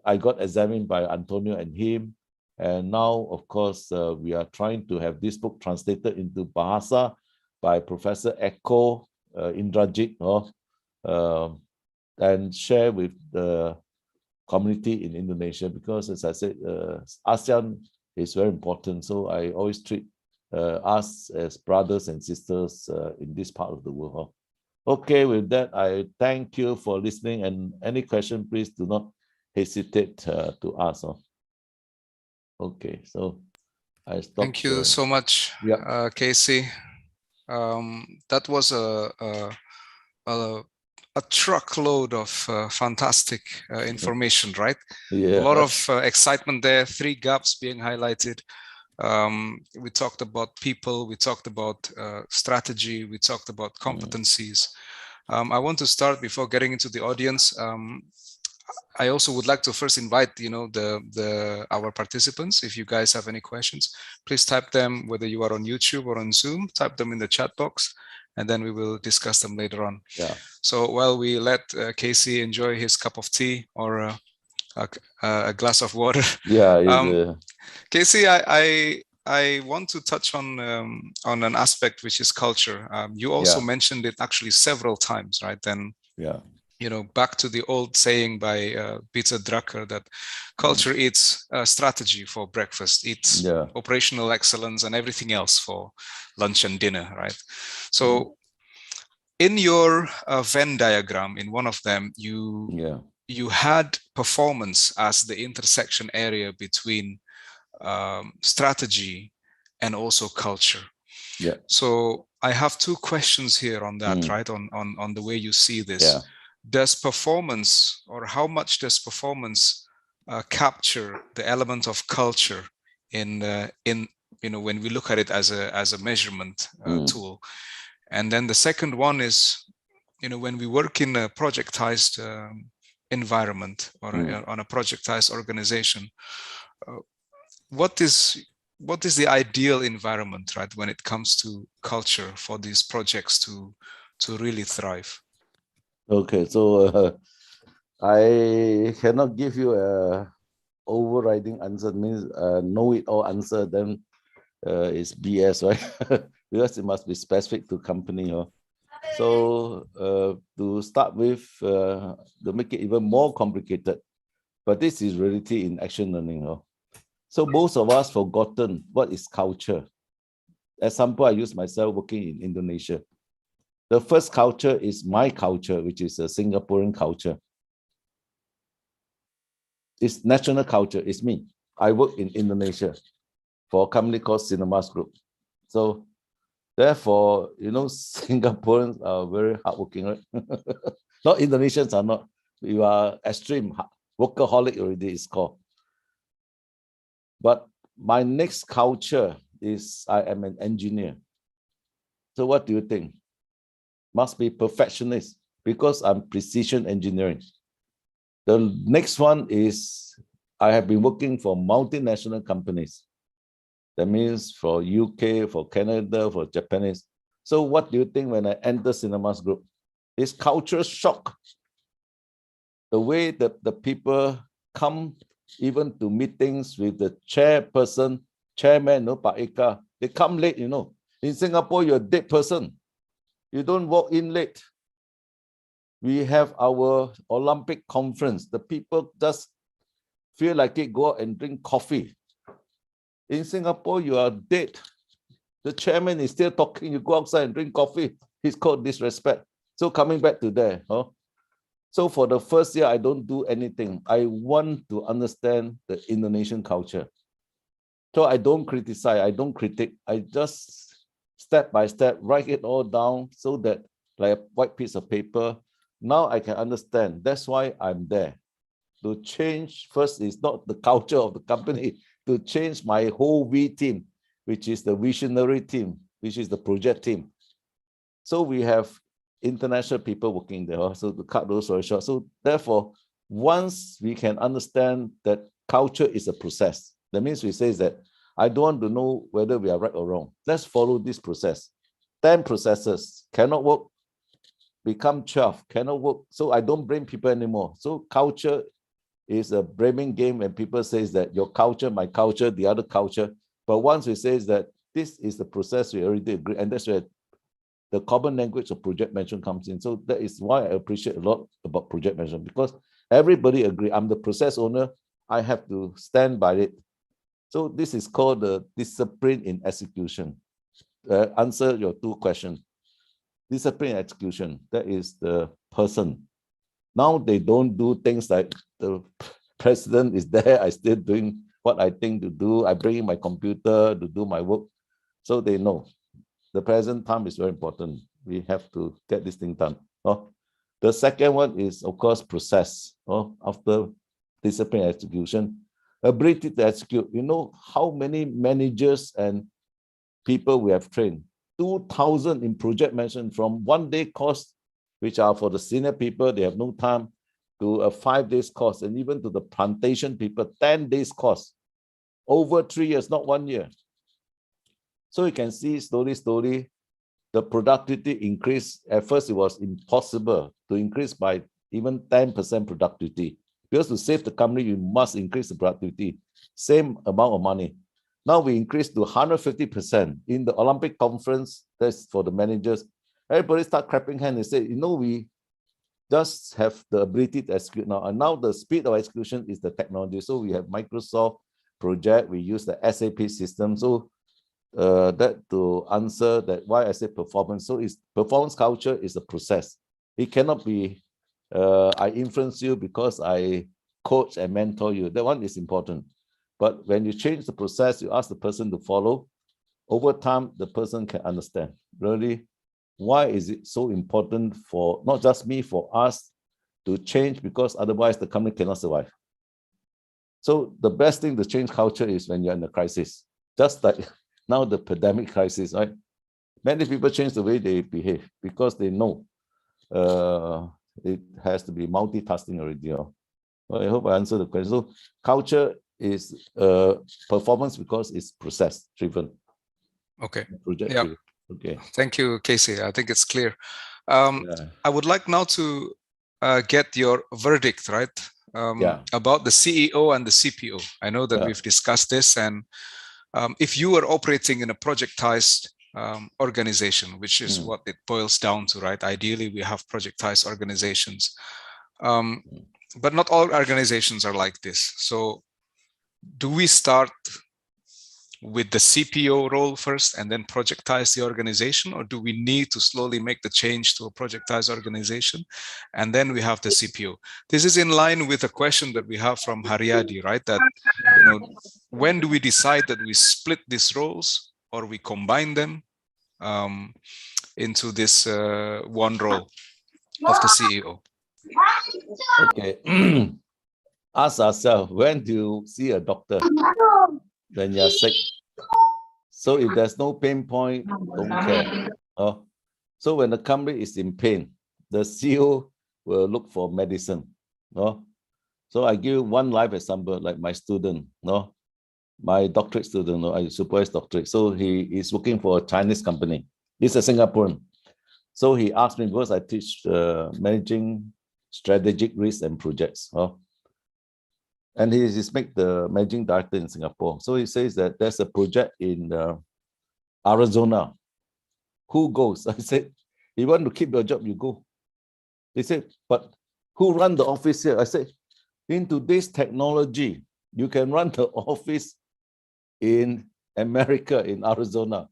I got examined by Antonio and him. And now, of course, we are trying to have this book translated into Bahasa by Professor Eko Indrajit, and share with the community in Indonesia, because as I said, ASEAN is very important. So I always treat us as brothers and sisters in this part of the world. Okay, with that, I thank you for listening, and any question, please do not hesitate to ask. Okay, so I stop. Thank you so much, Casey. That was a truckload of fantastic information, right? Yeah. A lot of excitement there, 3 gaps being highlighted. We talked about people, we talked about strategy, we talked about competencies. I want to start before getting into the audience. I also would like to first invite, our participants. If you guys have any questions, please type them, whether you are on YouTube or on Zoom, type them in the chat box, and then we will discuss them later on. Yeah. So while we let Casey enjoy his cup of tea or a glass of water. Yeah. Casey, I want to touch on an aspect which is culture. You also mentioned it actually several times, right? Then back to the old saying by Peter Drucker that culture eats strategy for breakfast, eats operational excellence and everything else for lunch and dinner, right? So in your Venn diagram, in one of them, you had performance as the intersection area between strategy and also culture. So I have 2 questions here on that, right? On the way you see this. Does performance, or how much does performance capture the element of culture in when we look at it as a measurement tool? And then the second one is, when we work in a projectized environment or on a projectized organization, what is the ideal environment, right, when it comes to culture for these projects to really thrive? Okay, so I cannot give you a overriding answer. Means know-it-all answer, then it's BS, right? Because it must be specific to company. So to start with, to make it even more complicated, but this is reality in action learning. So most of us forgotten what is culture. Example, I use myself working in Indonesia. The first culture is my culture, which is a Singaporean culture. It's national culture, it's me. I work in Indonesia for a company called Cinemas Group. So therefore, Singaporeans are very hardworking, right? Not Indonesians are not. You are extreme workaholic already, it's called. But my next culture is I am an engineer. So what do you think? Must be perfectionist because I'm precision engineering. The next one is I have been working for multinational companies. That means for UK, for Canada, for Japanese. So what do you think when I enter Cinemas Group? It's culture shock. The way that the people come even to meetings with the chairperson, chairman, Pak Eka, they come late, In Singapore, you're a dead person. You don't walk in late. We have our Olympic conference. The people just feel like it, go out and drink coffee. In Singapore, you are dead. The chairman is still talking. You go outside and drink coffee. He's called disrespect. So coming back to there. So for the first year, I don't do anything. I want to understand the Indonesian culture. So I don't criticize. I don't critique. I just step by step write it all down so that like a white piece of paper, now I can understand. That's why I'm there. To change, first is not the culture of the company, to change my whole V team, which is the visionary team, which is the project team. So we have international people working there, so to cut those story short. So therefore, once we can understand that culture is a process, that means we say that I don't want to know whether we are right or wrong. Let's follow this process. 10 processes cannot work, become 12, cannot work. So I don't blame people anymore. So culture is a blaming game when people say that your culture, my culture, the other culture. But once we say that this is the process, we already agree. And that's where the common language of project management comes in. So that is why I appreciate a lot about project management, because everybody agree. I'm the process owner. I have to stand by it. So this is called the discipline in execution. Answer your two questions. Discipline in execution, that is the person. Now they don't do things like the president is there, I still doing what I think to do. I bring in my computer to do my work. So they know the present time is very important. We have to get this thing done. The second one is, of course, process. After discipline execution, ability to execute. You know how many managers and people we have trained? 2,000 in project management, from 1-day course, which are for the senior people, they have no time, to a 5-day course, and even to the plantation people, 10 days course, over 3 years, not 1 year. So you can see slowly, the productivity increase. At first, it was impossible to increase by even 10% productivity. Because to save the company, you must increase the productivity, same amount of money. Now we increased to 150%. In the Olympic conference, that's for the managers, everybody start clapping hands and say, you know, we just have the ability to execute now. And now the speed of execution is the technology. So we have Microsoft project, we use the SAP system. So that to answer that why I say performance. So it's performance culture is a process. It cannot be I influence you because I coach and mentor you. That one is important. But when you change the process, you ask the person to follow. Over time, the person can understand really why is it so important for not just me, for us to change, because otherwise the company cannot survive. So the best thing to change culture is when you're in a crisis, just like now the pandemic crisis, right? Many people change the way they behave because they know it has to be multitasking already. Well, I hope I answered the question. So culture is performance because it's process driven. Okay. Project yeah. driven. Okay. Thank you, Casey. I think it's clear. I would like now to get your verdict, right? About the CEO and the CPO. I know that we've discussed this, and if you are operating in a projectized organization, which is what it boils down to, right? Ideally, we have projectized organizations, but not all organizations are like this. So do we start with the CPO role first and then projectize the organization, or do we need to slowly make the change to a projectized organization and then we have the CPO? This is in line with a question that we have from Haryadi, right? That, you know, when do we decide that we split these roles or we combine them into this one role of the CEO? Okay. Ask ourselves, when do you see a doctor? When you're sick. So if there's no pain point, don't care. So when the company is in pain, the CEO will look for medicine. So I give you one live example, like my student, my doctorate student, I supervise doctorate. So he is working for a Chinese company. He's a Singaporean. So he asked me, because I teach managing strategic risks and projects. And he is the managing director in Singapore. So he says that there's a project in Arizona. Who goes? I said, you want to keep your job, you go. He said, but who run the office here? I said, in today's technology, you can run the office in America, in Arizona.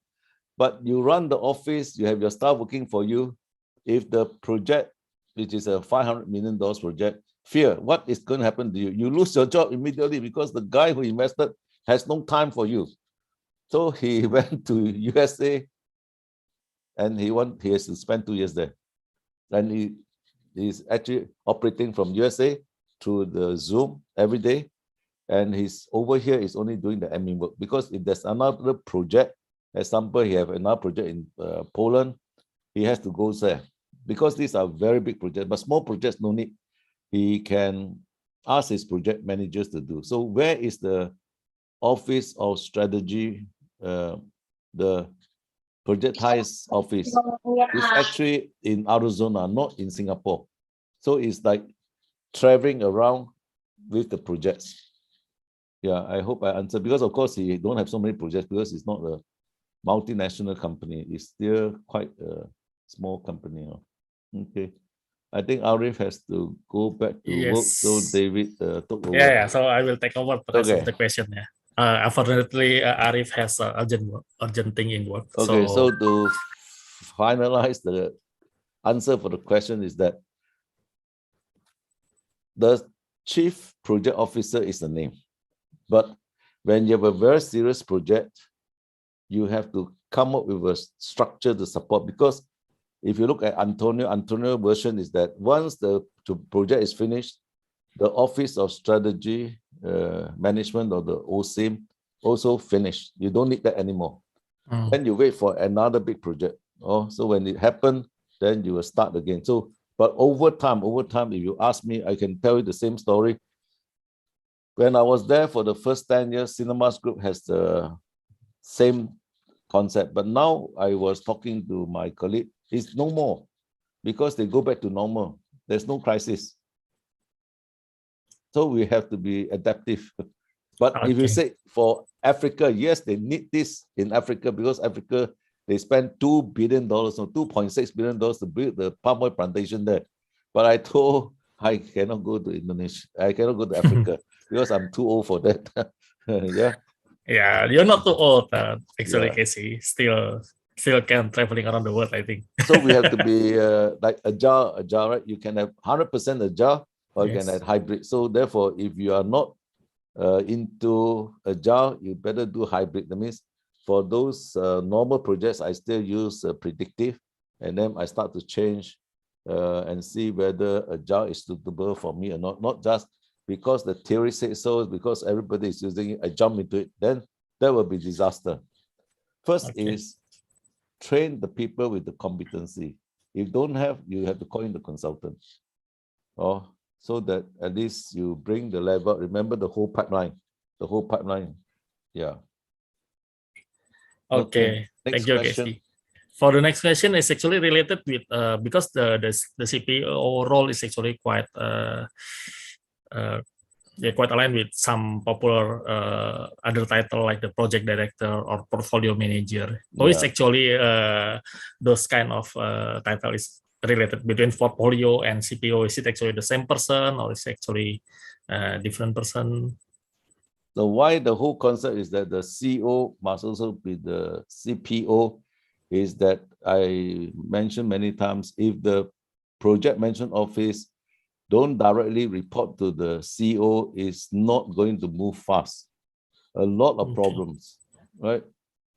But you run the office, you have your staff working for you. If the project, which is a $500 million project, fear, what is going to happen to you? You lose your job immediately because the guy who invested has no time for you. So he went to USA and he has to spend 2 years there. And he's actually operating from USA through the Zoom every day. And he's over here is only doing the admin work, because if there's another project, example, he have another project in Poland, he has to go there. Because these are very big projects, but small projects no need. He can ask his project managers to do. So where is the office of strategy, the projectized office? It's actually in Arizona, not in Singapore. So it's like traveling around with the projects. Yeah, I hope I answered, because of course he don't have so many projects because it's not a multinational company. It's still quite a small company. Okay. I think Arif has to go back to work, so David took over. Yeah. So I will take over the rest of the question. Unfortunately, Arif has urgent thing in work. Okay, so to finalize the answer for the question is that the chief project officer is the name, but when you have a very serious project, you have to come up with a structure to support, because if you look at Antonio version is that once the project is finished, the Office of Strategy Management or the OSIM also finished. You don't need that anymore. Then you wait for another big project. So when it happened, then you will start again. So, but over time, if you ask me, I can tell you the same story. When I was there for the first 10 years, Cinemas Group has the same concept. But now I was talking to my colleague, it's no more, because they go back to normal. There's no crisis. So we have to be adaptive. But if you say for Africa, yes, they need this in Africa, because Africa, they spend $2 billion or $2.6 billion to build the palm oil plantation there. But I told, I cannot go to Indonesia. I cannot go to Africa because I'm too old for that. Yeah, you're not too old, actually, Casey. Still can traveling around the world, I think. So we have to be like agile, right? You can have 100% agile, or you can have hybrid. So therefore, if you are not into agile, you better do hybrid. That means for those normal projects, I still use predictive, and then I start to change and see whether agile is suitable for me or not. Not just because the theory says so, because everybody is using it, I jump into it, then that will be disaster. First is train the people with the competency. If don't have, you have to call in the consultant. So that at least you bring the level. Remember the whole pipeline. Yeah. Okay. Thank you, Casey. For the next question is actually related with because the CPO role is actually quite quite aligned with some popular other title like the project director or portfolio manager. So it's actually those kind of title is related between portfolio and CPO. Is it actually the same person, or is it actually a different person? So why the whole concept is that the CEO must also be the CPO is that I mentioned many times, if the project management office don't directly report to the CEO, is not going to move fast. A lot of problems, right?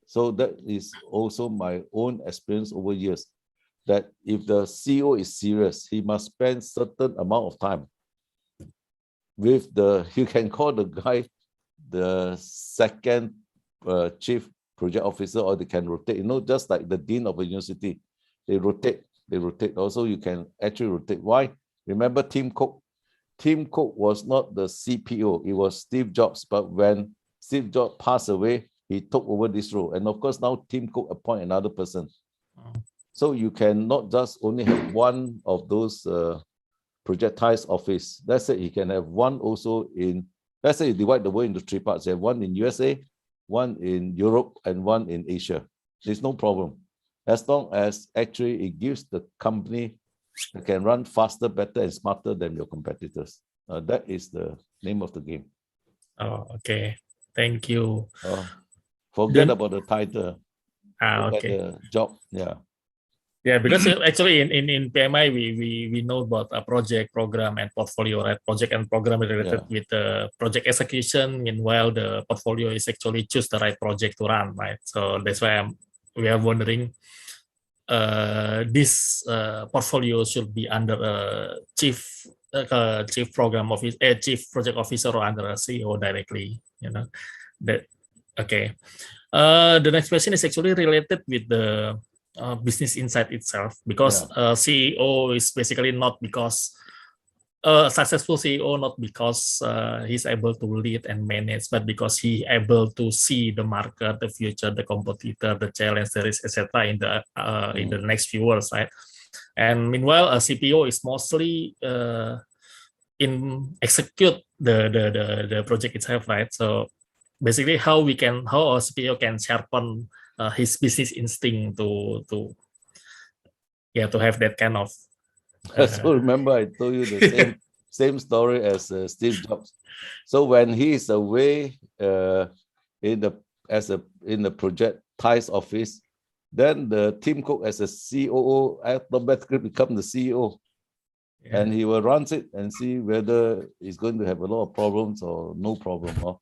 So that is also my own experience over years, that if the CEO is serious, he must spend certain amount of time with you can call the guy the second chief project officer, or they can rotate, just like the dean of a university, they rotate. Also, you can actually rotate. Why? Remember Tim Cook? Tim Cook was not the CPO, it was Steve Jobs. But when Steve Jobs passed away, he took over this role. And of course, now Tim Cook appoint another person. So you cannot just only have one of those projectiles office. Let's say you can have one also in, let's say you divide the world into three parts. You have one in USA, one in Europe, and one in Asia. There's no problem. As long as actually it gives the company that can run faster, better, and smarter than your competitors. That is the name of the game. Oh, okay. Thank you. Forget about the title. Okay. The job. Yeah. Yeah, because actually in PMI we know about a project, program, and portfolio, right? Project and program related with the project execution. Meanwhile, the portfolio is actually choose the right project to run, right? So that's why we are wondering this portfolio should be under a chief program office, chief project officer, or under a CEO directly. That okay. The next question is actually related with the business insight itself, because CEO is basically not because a successful CEO, not because he's able to lead and manage, but because he able to see the market, the future, the competitor, the challenge there is, etc. in the next few years, right? And meanwhile, a CPO is mostly in execute the project itself, right? So basically, how our CPO can sharpen his business instinct to have that kind of. So remember, I told you the same story as Steve Jobs. So when he is away in the project ties office, then the team cook as a COO automatically become the CEO. Yeah. And he will run it and see whether it's going to have a lot of problems or no problem.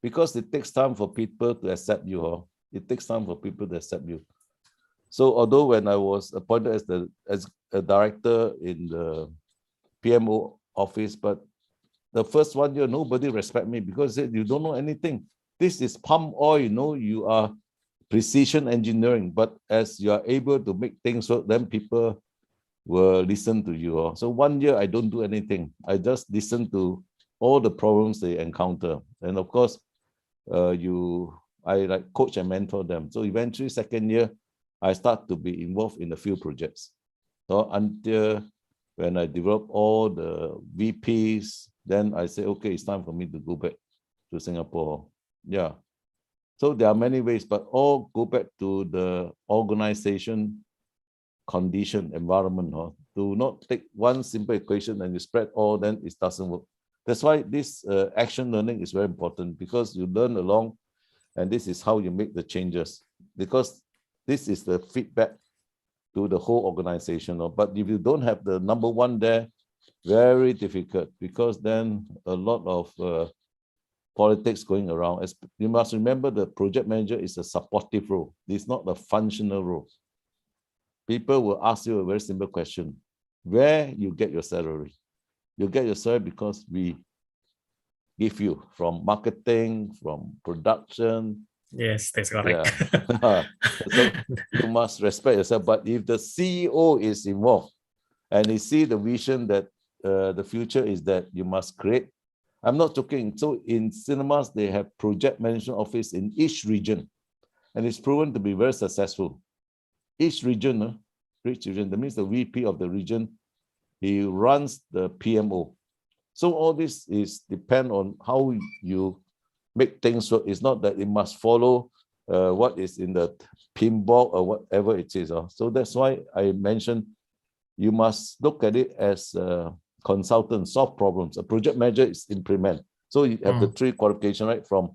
Because it takes time for people to accept you. It takes time for people to accept you. So although when I was appointed as a director in the PMO office, but the first 1 year, nobody respect me because you don't know anything. This is palm oil, you are precision engineering, but as you are able to make things work, then people will listen to you. So 1 year, I don't do anything. I just listen to all the problems they encounter. And of course, I like coach and mentor them. So eventually, second year, I start to be involved in a few projects. So until when I develop all the VPs, then I say, okay, it's time for me to go back to Singapore. Yeah. So there are many ways, but all go back to the organization condition, environment. Do not take one simple equation and you spread all, then it doesn't work. That's why this action learning is very important, because you learn along and this is how you make the changes, because this is the feedback to the whole organization. But if you don't have the number one there, very difficult, because then a lot of politics going around. You must remember the project manager is a supportive role. It's not a functional role. People will ask you a very simple question: where you get your salary? You get your salary because we give you from marketing, from production. Yes, that's correct. Yeah. So you must respect yourself. But if the CEO is involved and he see the vision that the future is that you must create. I'm not joking. So in cinemas, they have project management office in each region, and it's proven to be very successful. Each region, that means the VP of the region, he runs the PMO. So all this is depend on how you make things work. It's not that it must follow what is in the pinball or whatever it is. So that's why I mentioned you must look at it as a consultant, solve problems. A project manager is implement. So you have the three qualifications, right? From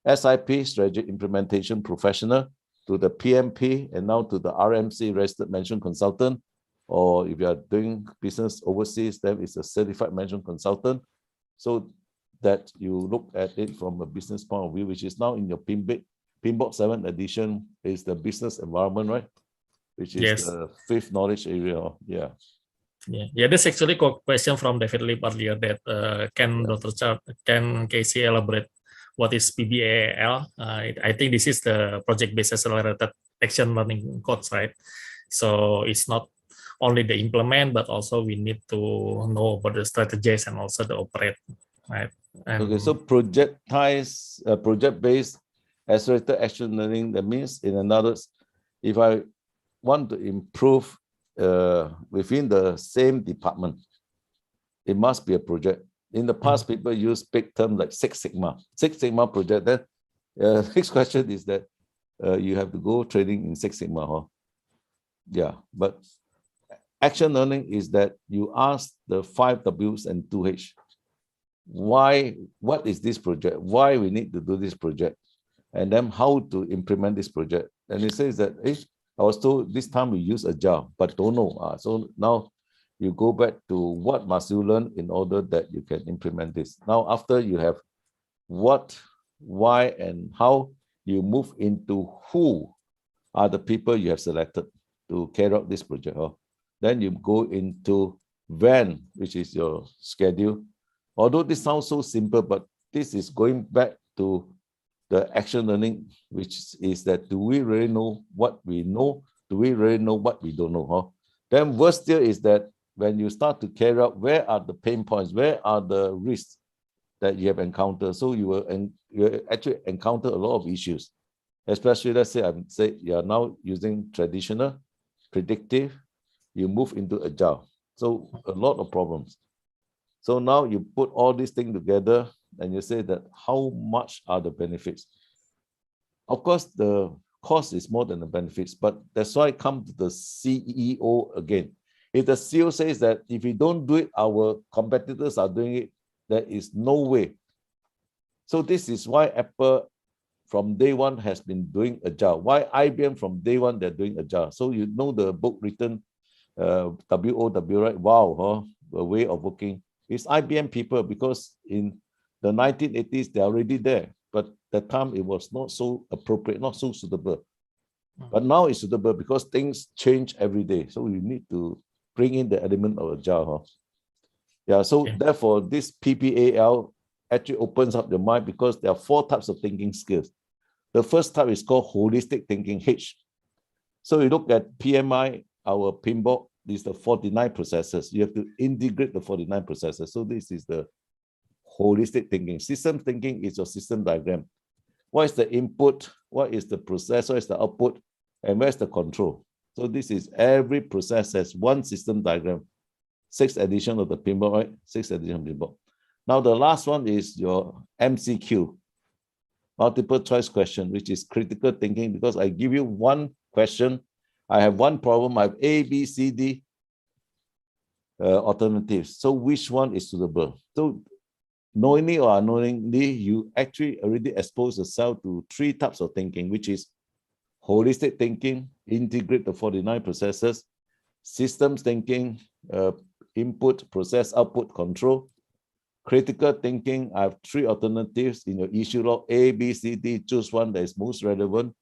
SIP, strategy implementation professional, to the PMP, and now to the RMC, registered management consultant. Or if you are doing business overseas, then it's a certified management consultant. So that you look at it from a business point of view, which is now in your PMBOK 7th edition, is the business environment, right? Which is the fifth knowledge area. Yeah. Yeah, that's actually a question from David Lip earlier that can Casey elaborate what is PBAL? I think this is the project-based accelerated action learning course, right? So it's not only the implement, but also we need to know about the strategies and also the operate, right? Okay, so project-based accelerated action learning, that means, in another, if I want to improve within the same department, it must be a project. In the past, people use big terms like Six Sigma project. Then next question is that you have to go training in Six Sigma. Yeah, but action learning is that you ask the 5 W's and 2 H. Why? What is this project? Why we need to do this project? And then how to implement this project? And it says that, I was told this time we use Agile, but don't know. So now you go back to what must you learn in order that you can implement this. Now, after you have what, why, and how, you move into who are the people you have selected to carry out this project. Then you go into when, which is your schedule. Although this sounds so simple, but this is going back to the action learning, which is that, do we really know what we know? Do we really know what we don't know? Then worst still is that when you start to carry out, where are the pain points? Where are the risks that you have encountered? So you actually encounter a lot of issues, especially, let's say you are now using traditional, predictive, you move into Agile. So a lot of problems. So now you put all these things together and you say that how much are the benefits? Of course, the cost is more than the benefits, but that's why I come to the CEO again. If the CEO says that if we don't do it, our competitors are doing it, there is no way. So this is why Apple from day one has been doing Agile. Why IBM from day one they're doing Agile? So you know the book written WOW, right? Wow, huh? A way of working. It's IBM people, because in the 1980s they're already there, but that time it was not so appropriate, not so suitable. But now it's suitable because things change every day. So you need to bring in the element of Agile. Huh? Yeah, so therefore this PPAL actually opens up your mind, because there are 4 types of thinking skills. The first type is called holistic thinking, H. So you look at PMI, our pinball, these are the 49 processes. You have to integrate the 49 processes. So this is the holistic thinking. System thinking is your system diagram. What is the input? What is the process? What is the output? And where's the control? So this is every process has one system diagram. 6th edition of the pinball, right? 6th edition of the pinball. Now the last one is your MCQ, multiple choice question, which is critical thinking, because I give you one question, I have one problem, I have A, B, C, D alternatives. So which one is suitable? So knowingly or unknowingly, you actually already expose yourself to 3 types of thinking, which is holistic thinking, integrate the 49 processes, systems thinking, input, process, output, control. Critical thinking, I have 3 alternatives in your issue log, A, B, C, D, choose one that is most relevant,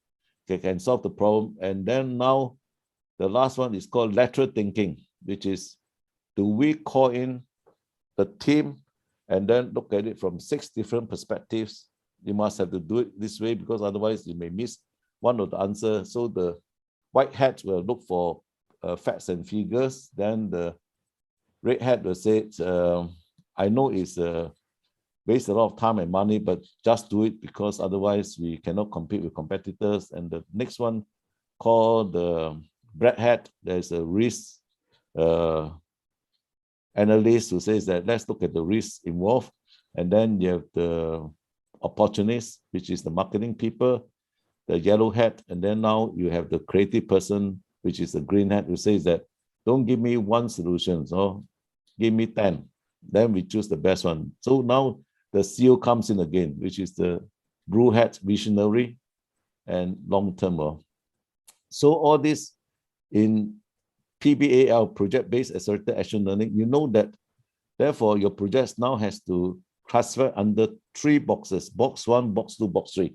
can solve the problem. And then now, the last one is called lateral thinking, which is, do we call in the team and then look at it from 6 different perspectives? You must have to do it this way, because otherwise you may miss one of the answers. So the white hat will look for facts and figures. Then the red hat will say, I know it's waste a lot of time and money, but just do it, because otherwise we cannot compete with competitors. And the next one called the black hat, there's a risk analyst who says that let's look at the risks involved. And then you have the opportunist, which is the marketing people, the yellow hat. And then now you have the creative person, which is the green hat, who says that don't give me one solution, so give me 10. Then we choose the best one. So now the CEO comes in again, which is the blue hat, visionary and long-term. So all this in PBAL, project-based accelerated action learning, you know that therefore your projects now has to classify under 3 boxes: box 1, box 2, box 3.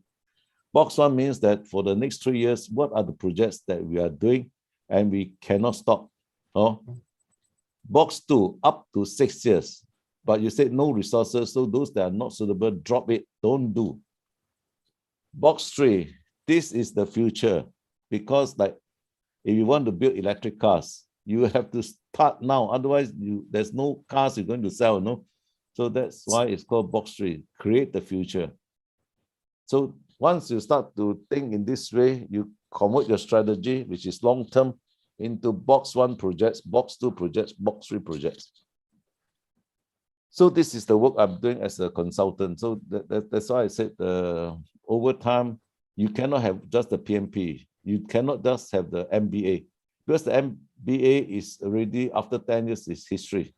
Box 1 means that for the next 3 years, what are the projects that we are doing and we cannot stop? Box 2, up to 6 years. But you said no resources, so those that are not suitable, drop it, don't do. Box 3, this is the future, because like if you want to build electric cars, you have to start now, otherwise there's no cars you're going to sell, no? So that's why it's called box 3, create the future. So once you start to think in this way, you convert your strategy, which is long-term, into box 1 projects, box 2 projects, box 3 projects. So this is the work I'm doing as a consultant. So that's why I said over time, you cannot have just the PMP. You cannot just have the MBA, because the MBA is already, after 10 years, is history.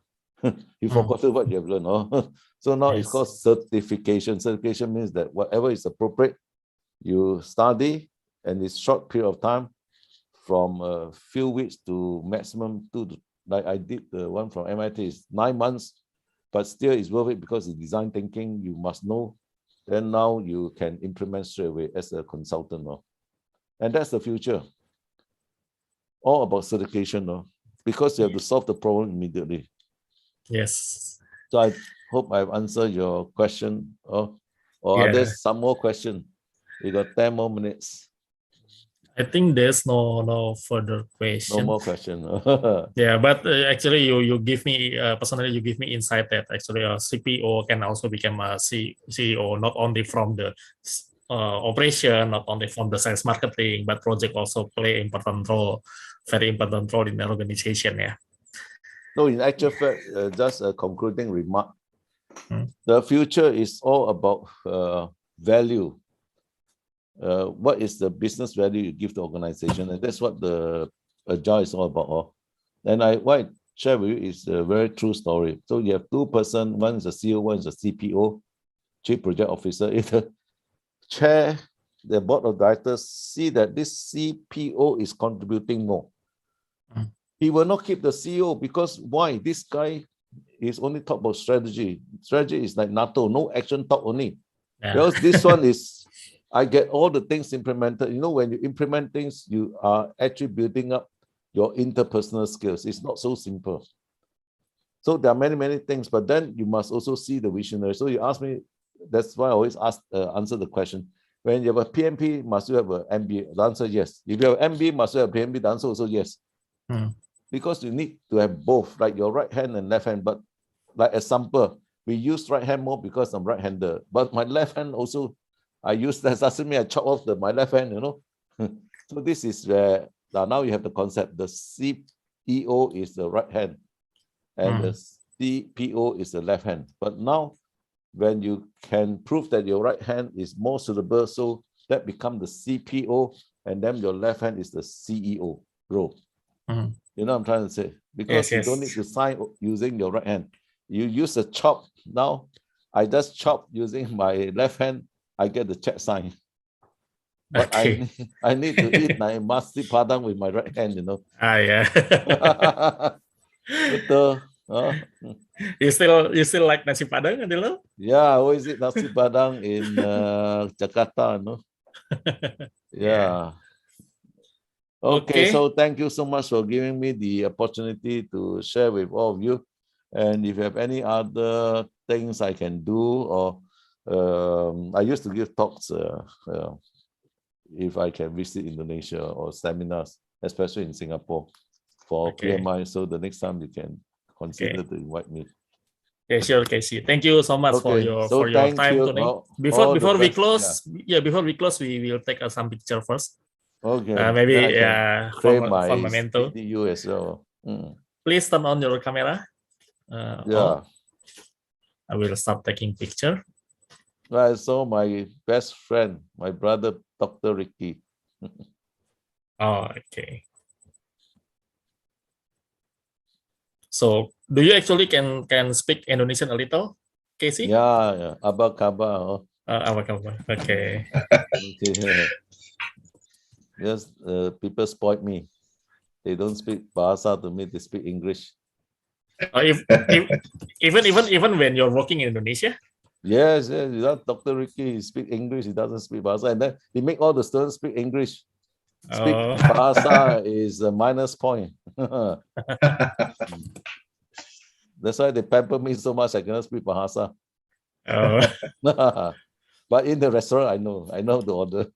You forgot what you have learned. So now it's called certification. Certification means that whatever is appropriate, you study, and it's short period of time, from a few weeks to maximum 2, like I did the one from MIT, is 9 months, but still it's worth it, because it's design thinking, you must know. Then now you can implement straight away as a consultant. And that's the future. All about certification, because you have to solve the problem immediately. Yes. So I hope I've answered your question. Or are there some more questions? We got 10 more minutes. I think there's no further question. No more question. Yeah, but actually you give me personally, you give me insight that actually a CPO can also become a CEO, not only from the operation, not only from the sales marketing, but project also play important role, very important role in the organization. Yeah. No, in actual fact, just a concluding remark. The future is all about value. What is the business value you give the organization? And that's what the Agile is all about. And what I share with you is a very true story. So you have 2 persons, one is a CEO, one is a CPO, Chief Project Officer. If the chair the board of directors see that this CPO is contributing more, he will not keep the CEO, because why? This guy is only talk about strategy. Strategy is like NATO, no action talk only. Yeah. Because this one is, I get all the things implemented. You know, when you implement things, you are actually building up your interpersonal skills. It's not so simple. So there are many, many things, but then you must also see the visionary. So you ask me, that's why I always answer the question. When you have a PMP, must you have an MB? The answer yes. If you have MB, must you have PMP? The answer also yes. Because you need to have both, like your right hand and left hand. But like example, we use right hand more because I'm right-hander. But my left hand also, I use that. Doesn't mean I chop off my left hand, you know. So this is where now you have the concept. The CEO is the right hand, and the CPO is the left hand. But now, when you can prove that your right hand is more suitable, so that becomes the CPO, and then your left hand is the CEO role. You know what I'm trying to say? Because you don't need to sign using your right hand. You use the chop. Now, I just chop using my left hand, I get the check sign. But I need to eat my nasi padang with my right hand, you know. Yeah. You still like nasi padang, Adilo? Yeah, I always eat nasi padang in Jakarta, no? Yeah. Okay, so thank you so much for giving me the opportunity to share with all of you. And if you have any other things I can do, or I used to give talks if I can visit Indonesia, or seminars, especially in Singapore for PMI. So the next time you can consider to invite me. Okay, sure, Casey. Thank you so much for your time today. Before we close, we will take some picture first. Okay. Maybe for memento. You as well. Please turn on your camera. I will start taking picture. I saw my best friend, my brother, Dr. Ricky. Okay. So, do you actually can speak Indonesian a little, Casey? Yeah. Abang kabar. Abang kabar. Okay. Yes, people spoil me. They don't speak Bahasa to me, they speak English. Even when you're working in Indonesia? Yes, Dr. Ricky, he speak English, he doesn't speak Bahasa, and then he make all the students speak English. Speak Bahasa is a minus point. That's why they pamper me so much, I cannot speak Bahasa. But in the restaurant, I know the order.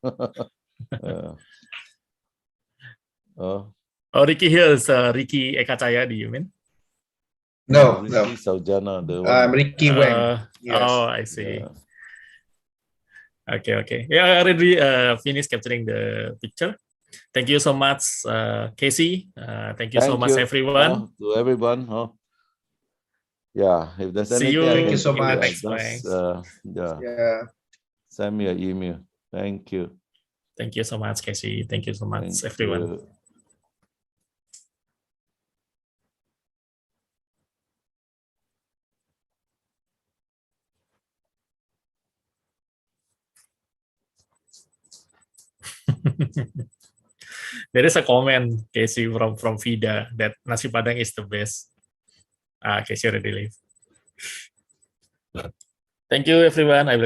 Ricky here is Ricky Ekacaya, do you mean? No, Ricky Saujana, I'm Ricky Wang. Yes. Oh, I see. Yeah. Okay. Yeah, I already finished capturing the picture. Thank you so much, Casey. Thank you so much, everyone. To everyone. Yeah, if there's anything, thank you so much. Send me an email. Thank you. Thank you so much, Casey. Thank you so much, everyone. There is a comment, Casey, from Vida, that nasi padang is the best. Casey already leave. Thank you, everyone. I will